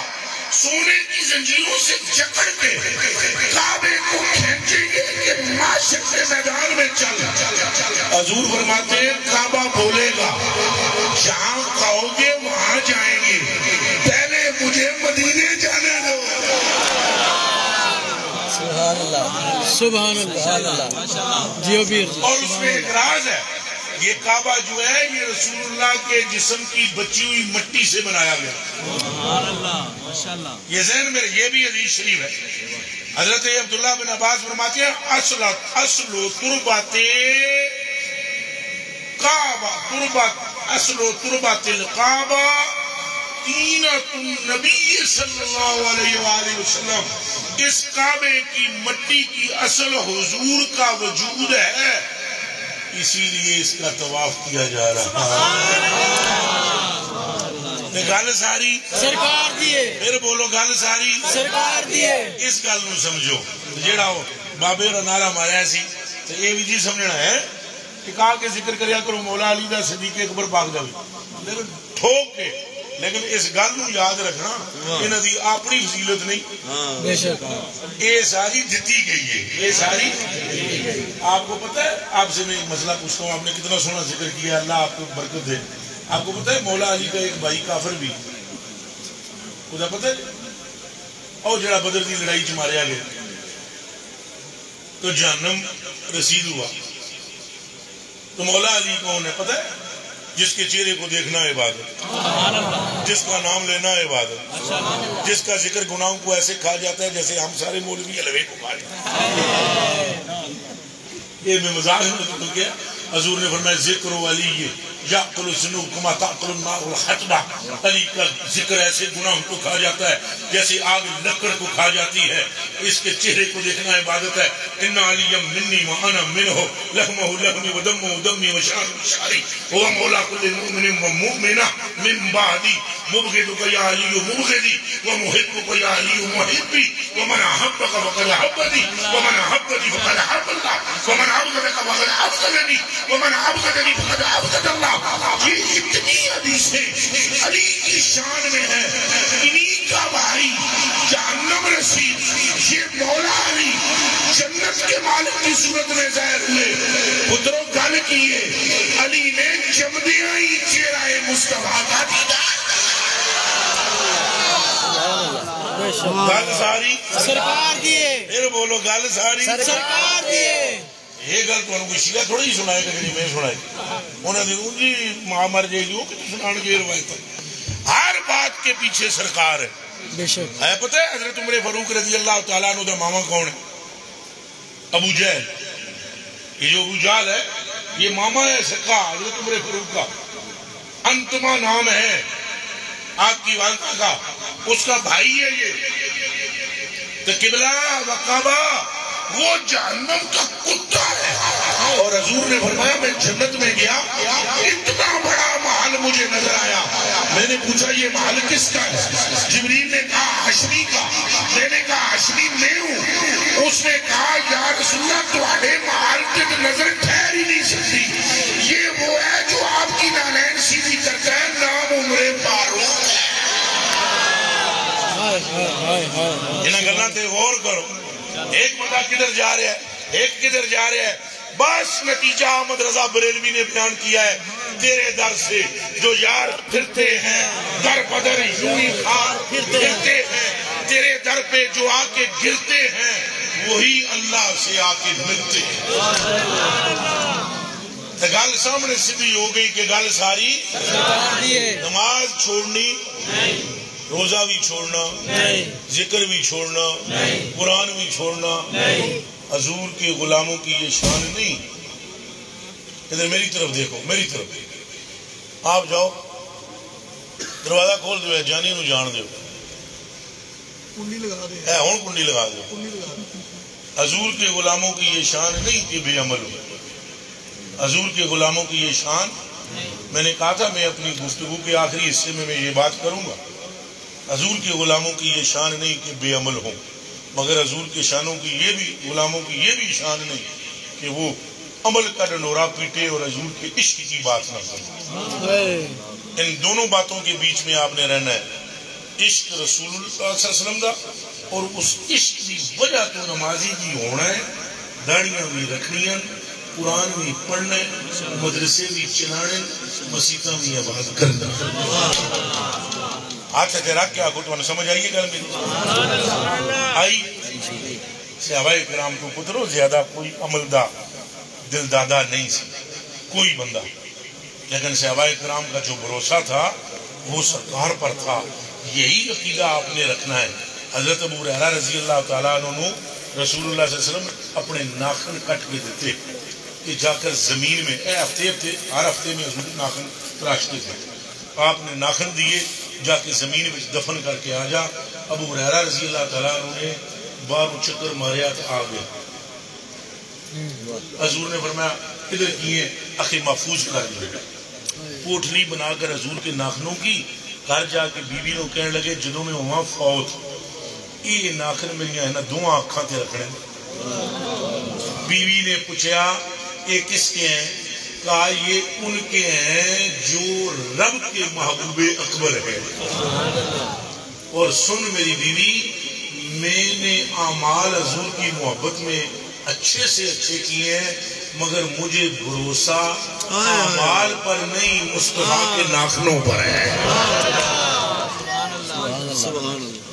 سونے کی زنجیروں سے جکڑ کے کعبے کو کھینچیں گے کہ معاشر کے میدان میں چل. حضور فرماتے ہیں کعبہ بولے گا جہاں کہو گے وہاں جائیں گے, پہلے مجھے مدینے جانے دو. سبحان اللہ سبحان اللہ. اور اس میں ایک راز ہے, یہ کعبہ جو ہے یہ رسول اللہ کے جسم کی بچی ہوئی مٹی سے بنایا گیا. یہ ذہن میں یہ بھی حدیث شریف ہے. حضرت عبداللہ بن عباس فرماتے ہیں اصل تربات کعبہ اصل تربات الکعبہ طینۃ النبی صلی اللہ علیہ وآلہ وسلم. اس کعبے کی مٹی کی اصل حضور کا وجود ہے, اسی لیے اس کا طواف کیا جا رہا ہے. گل ساری سرکار دیے, پھر بولو گل ساری سرکار دیے. اس گل نو سمجھو جیڑا وہ بابے اور نعرہ ماریا سی تو یہ بھی جی سمجھنا ہے کہ کہا کہ ذکر کریا کرو مولا علی دا صدیق اکبر پاک دا بھی, لیکن ٹھوک کے. لیکن اس گل نو یاد رکھنا انہاں دی اپنی فضیلت نہیں, بے شک یہ ساری دتی گئی ہے. یہ ساری آپ کو پتہ ہے, آپ سے میں ایک مسئلہ پوچھتا ہوں, آپ نے کتنا سونا ذکر کیا, اللہ آپ کو برکت دے. آپ کو پتہ ہے مولا علی کا ایک بھائی کافر بھی خدا پتہ ہے, اور جڑا بدر دی لڑائی چ ماریا گیا تو جہنم رسید ہوا. تو مولا علی کون ہے پتہ ہے؟ جس کے چہرے کو دیکھنا عبادت, جس کا نام لینا عبادت, جس کا ذکر گناہوں کو ایسے کھا جاتا ہے جیسے ہم سارے مولوی حلوے کو کھا جاتے ہیں. یہ میں مزاق نہیں کیا. حضور نے فرمایا ذکر علی یعقل الذنوب کما تعقل النار الحطب. علی کا ذکر ایسے گناہوں کو کھا جاتا ہے جیسے آگ لکڑ کو کھا جاتی ہے. اس کے چہرے کو دیکھنا عبادت ہے. ان علی منی وانا منہ لحمہ لحمی ودمہ دمی وشعرہ شعری هو مولا كل مؤمن ومؤمنہ من بعدی مبغضک یا علی مبغضی ومحبک یا علی محبی ومن احبک فقد احبنی ومن احبنی فقد احب اللہ ومن ابغضک فقد ابغضنی ومن ابغضنی فقد ابغض اللہ. یہ اتنی حدیثیں علی کی شان میں ہے. انہی کا بھائی جہنم رسید, یہ مولا علی جنت کے مالک کی صورت میں ظاہر ہوئے. پتروں گل کیے علی نے جمدیاں ہی چہرہ مصطفیٰ کا دیدار. گل ساری سرکار دیے, پھر بولو گل ساری سرکار دیے. یہ گل تو کوئی شیعہ تھوڑی ہی سنائے گا جی میں سنائی. انہوں نے جی ماں مر جائے گی وہ کتنے سنان گے روایت. ہر بات کے پیچھے سرکار ہے. بے شک ہے پتہ ہے حضرت عمر فاروق رضی اللہ تعالیٰ عنہ دا ماما کون ہے؟ ابو جہل. یہ جو ابو جہل ہے یہ ماما ہے سکا حضرت عمر فاروق کا. انتما نام ہے آپ کی والدہ کا, اس کا بھائی ہے یہ. تو قبلہ و کعبہ وہ جہنم کا کتا ہے. اور حضور نے فرمایا میں جنت میں گیا, اتنا بڑا محل مجھے نظر آیا. میں نے پوچھا یہ محل کس کا ہے؟ جبریل نے کہا حشمی کا. میں نے کہا حشمی میں ہوں. اس نے کہا یا رسول اللہ تمہارے محل کی نظر ٹھہر ہی نہیں سکتی. یہ وہ ہے جو آپ کی نالین سیدھی کرتا ہے, نام عمر فاروق ہے. انہاں گلاں تے غور کرو. ایک بندہ کدھر جا رہا ہے, ایک کدھر جا رہا ہے. بس نتیجہ احمد رضا بریلوی نے بیان کیا ہے, تیرے در سے جو یار پھرتے ہیں در بدر یوں ہی خار پھرتے ہیں, تیرے در پہ جو آ کے گرتے ہیں وہی اللہ سے آ کے ملتے ہیں. گل سامنے سیدھی ہو گئی کہ گل ساری نماز چھوڑنی, روزہ بھی چھوڑنا, ذکر بھی چھوڑنا, قرآن بھی چھوڑنا. حضور کے غلاموں کی یہ شان نہیں. ادھر میری طرف دیکھو, میری طرف. آپ جاؤ دروازہ کھول دو, جانی نو جان دو. کنڈی لگا دو. حضور کے غلاموں کی یہ شان نہیں کہ بے عمل ہو. حضور کے غلاموں کی یہ شان، میں نے کہا تھا میں اپنی گفتگو کے آخری حصے میں یہ بات کروں گا. حضور کے غلاموں کی یہ شان نہیں کہ بے عمل ہوں، مگر حضور کے شانوں کی یہ بھی، غلاموں کی یہ بھی شان نہیں کہ وہ عمل کا ڈنڈورا پیٹے اور حضور کے عشق کی بات نہ کرے. ان دونوں باتوں کے بیچ میں آپ نے رہنا ہے. عشق رسول اللہ صلی اللہ علیہ وسلم دا اور اس عشق کی وجہ تو نمازی بھی ہونا ہے، داڑیاں بھی رکھنیاں، قرآن بھی پڑھنا ہے، مدرسے بھی چلانے، مسیطہ بھی آباد کرنا. ہاتھ سے رکھ کے آگو تو سمجھ آئیے گل میری آئی. صحابہ کرام کو پترو زیادہ کوئی عمل دا دل دادا نہیں سی کوئی بندہ، لیکن صحابہ کرام کا جو بھروسہ تھا وہ سرکار پر تھا. یہی عقیدہ آپ نے رکھنا ہے. حضرت ابو ہریرہ رضی اللہ تعالیٰ عنہ رسول اللہ صلی اللہ علیہ وسلم اپنے ناخن کٹ کے دیتے کہ جا کر زمین میں، ہفتے ہر ہفتے میں حضور ناخن تراشتے تھے. آپ نے ناخن دیے، جا کے زمین میں دفن کر کے آ جا. ابو ہریرہ رضی اللہ تعالیٰ عنہ نے باہر چکر ماریا تو آ گیا. حضور نے فرمایا ادھر کیے اخی محفوظ کر دیا. پوٹلی بنا کر حضور کے ناخنوں کی گھر جا کے بیوی نو کہنے لگے جدوں میں وہاں فوت یہ ناخن میری ہے نا دونوں آنکھاں تے رکھنے. بیوی نے پوچھا یہ کس کے ہیں؟ کہا یہ ان کے ہیں جو رب کے محبوب اکبر ہے. اور سن میری بیوی، میں نے اعمال حضور کی محبت میں اچھے سے اچھے کیے ہیں، مگر مجھے بھروسہ اعمال پر نہیں مصطفیٰ کے ناخنوں پر ہے.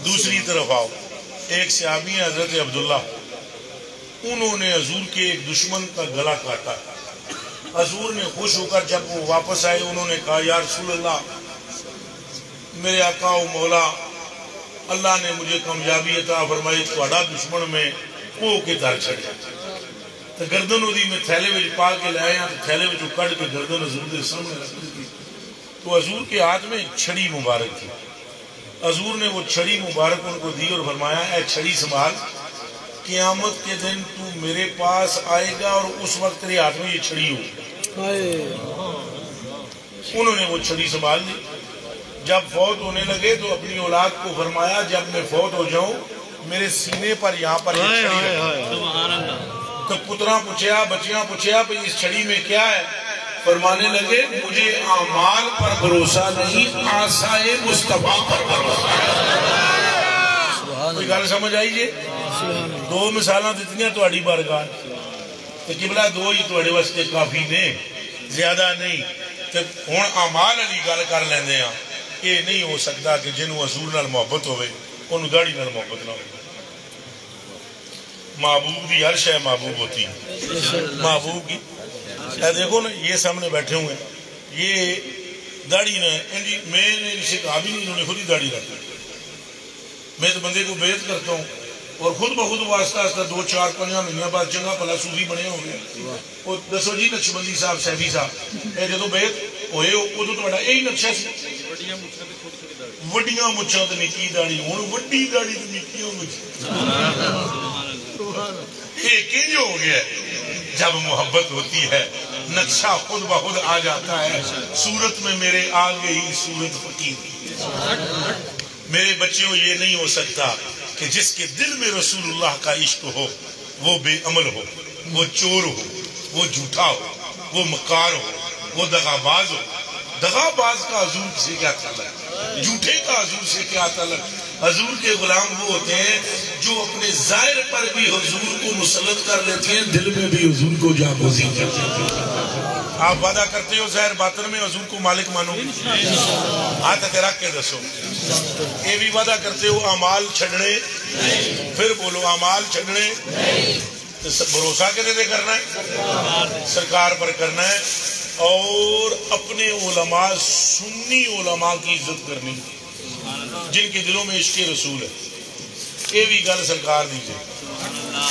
دوسری طرف آؤ، ایک صحابی ہیں حضرت عبداللہ، انہوں نے حضور کے ایک دشمن کا گلا کاٹا. حضور نے خوش ہو کر جب وہ واپس آئے انہوں نے کہا یا رسول اللہ، میرے آقا و مولا، اللہ نے مجھے کامیابی عطا فرمائی، تھوڑا دشمن میں وہ کے در چھڑیا. تو گردن ہوئی میں تھیلے میں پا کے لائے ہیں، تو تھیلے میں کٹ کے گردن حضور کے سامنے رکھ دی. تو حضور کے ہاتھ میں ایک چھڑی مبارک تھی. حضور نے وہ چھڑی مبارک ان کو دی اور فرمایا اے چھڑی سنبھال، قیامت کے دن تو میرے پاس آئے گا اور اس وقت تیرے ہاتھ میں یہ چھڑی ہوگی. انہوں نے وہ چھڑی سنبھال لی. جب فوت ہونے لگے تو اپنی اولاد کو فرمایا جب میں فوت ہو جاؤں میرے سینے پر یہاں پر یہ چھڑی رکھنا. تو پترا پوچھا، بچیاں پوچھا بھئی اس چھڑی میں کیا ہے؟ فرمانے لگے مجھے اعمال پر بھروسہ نہیں، آسائے مصطفیٰ پر بھروسہ ہے. کوئی گل سمجھ آئیے؟ دو مثالاں دیتیاں تہاڈی بارگاہ تے قبلہ دو ہی تہاڈے واسطے کافی نے، زیادہ نہیں. تے ہن اعمال والی گل کر لیندے ہاں. یہ نہیں ہو سکتا کہ جنوں حضور نال محبت ہوئے انہوں داڑھی نال محبت نہ ہو. محبوب دی ہر شے محبوب ہوتی ہے. محبوب کی دیکھو نا یہ سامنے بیٹھے ہوئے یہ داڑھی نہ میں نے اسے کہا بھی نہیں، انہوں نے خود ہی داڑھی رکھی. میں تو بندے کو بیعت کرتا ہوں اور خود بخود واسطہ آستہ 2-4-5 مہینے بعد چنگا پلا صوفی بنے ہو گیا. اور دسو جی نقشبندی صاحب سیفی صاحب اے جدو بیعت ہوئے ادو تہاڈا یہی نقشہ سی، وڈیاں مچھاں تے نکی داڑھی، ہن وڈی داڑھی تے نکیاں مچھاں. یہ کنج ہو گیا جب محبت ہوتی ہے نقشہ خود بخود آ جاتا ہے. صورت میں میرے آ گئی صورت فقیر. میرے بچیوں یہ نہیں ہو سکتا کہ جس کے دل میں رسول اللہ کا عشق ہو وہ بے عمل ہو، وہ چور ہو، وہ جھوٹا ہو، وہ مکار ہو، وہ دغاباز ہو. دغاباز کا حضور سے کیا تعلق؟ جھوٹے کا حضور سے کیا تعلق؟ حضور کے غلام وہ ہوتے ہیں جو اپنے ظاہر پر بھی حضور کو مسلط کر لیتے ہیں، دل میں بھی حضور کو جاگوزی کرتے ہیں. آپ وعدہ کرتے ہو ظاہر باطن میں حضور کو مالک مانو؟ ہاتھ رکھ کے دسو. یہ بھی وعدہ کرتے ہو اعمال چھڑنے؟ پھر بولو اعمال چھڑنے. بھروسہ کہتے تھے کرنا ہے سرکار پر کرنا ہے، اور اپنے علماء سنی علماء کی عزت کرنی جن کے دلوں میں عشق رسول ہے. یہ بھی گل سرکار دیجیے.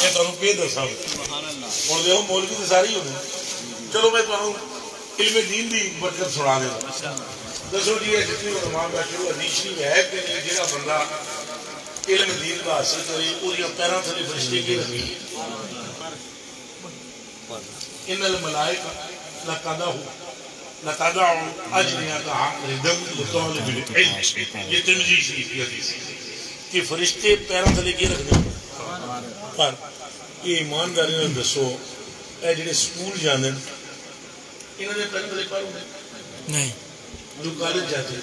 یہ تمہیں پہ دسا اور دیکھو مولوی تو ساری ہوتے. چلو میں تمہیں علم دین دی برکت سنا دوں. دسو جی جتنی علماء بیٹھے ہو حدیث نہیں ہے کہ نہیں جہاں بندہ علم دین کا حاصل کرے اور یہ پیروں تھلے فرشتے کی رکھی ان الملائکہ لتدعو اجنحتہا لمن لطالب العلم. یہ ترمذی شریف کی حدیث ہے کہ فرشتے پیروں تھلے کی رکھنے پر یہ ایمانداری نے دسو اے جڑے سکول جانے انہوں نے پیروں تھلے پر نہیں جو کالج جاتے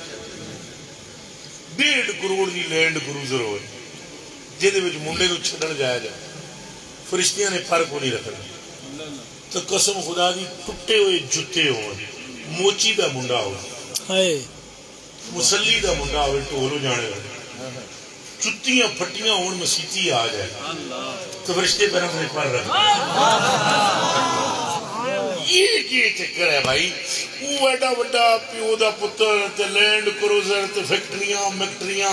1.5 کروڑ کی لینڈ کروزر ہوئے جہدے وچ منڈے نو چھڈن جایا جائے فرشتیاں نے پر کو نہیں رکھنا تو قسم خدا دی ٹوٹے ہوئے جتے ہو موچی دا منڈا ہو مسلی دا منڈا ہوئے ٹولو جانے والے چتیاں پھٹیاں ہون مسیتی آ جائے تو فرشتے پر ہم نے پر رکھنا یہ چکر ہے بھائی وہ ایڈا وڈا پیو دا پتر تے لینڈ کروزر تے فیکٹریاں میکٹریاں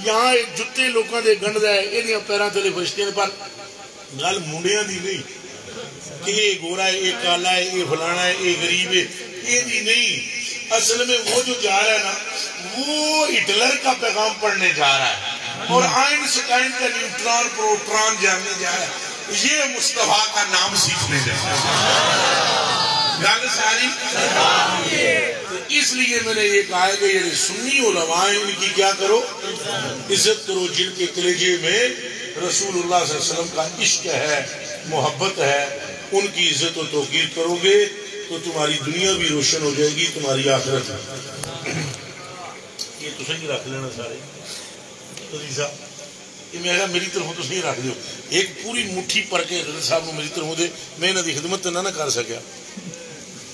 یہاں جتے لوکاں دے گنڈ دے ایدیاں پیراں تے فرشتیاں پر گل منڈیاں دی نہیں کہ یہ گورا ہے یہ کالا ہے یہ فلانا ہے یہ غریب ہے یہ دی نہیں. اصل میں وہ جو جا رہا ہے نا وہ ہٹلر کا پیغام پڑھنے جا رہا ہے اور آئنسٹائن کا نیوٹران پروٹران جاننے جا رہا ہے. یہ مصطفیٰ کا نام سیکھنے جا رہا ہے. گل ساری اس لیے میں نے یہ کہا کہ یہ سنی علماء ان کی کیا کرو عزت کرو جن کے کلیجے میں رسول اللہ صلی اللہ علیہ وسلم کا عشق ہے محبت ہے ان کی عزت و توقیر کرو گے تو تمہاری دنیا بھی روشن ہو جائے گی تمہاری آخرت ہے. یہ تسیں ہی رکھ لینا سارے یہ میری طرف تو نہیں رکھ دیو ایک پوری مٹھی پر کے حضرت صاحب نے میری طرف دے میں انہاں دی خدمت نہ کر سکیا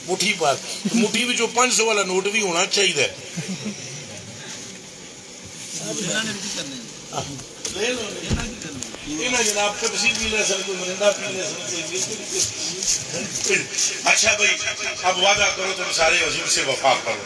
مٹھی پر مٹھی وچوں 500 والا نوٹ بھی ہونا چاہیے لے لو جناب پیپسی پی لے سکتے مرنڈا پی لے سکتے. اچھا بھائی اب وعدہ کرو تم سارے حضور سے وفا کرو.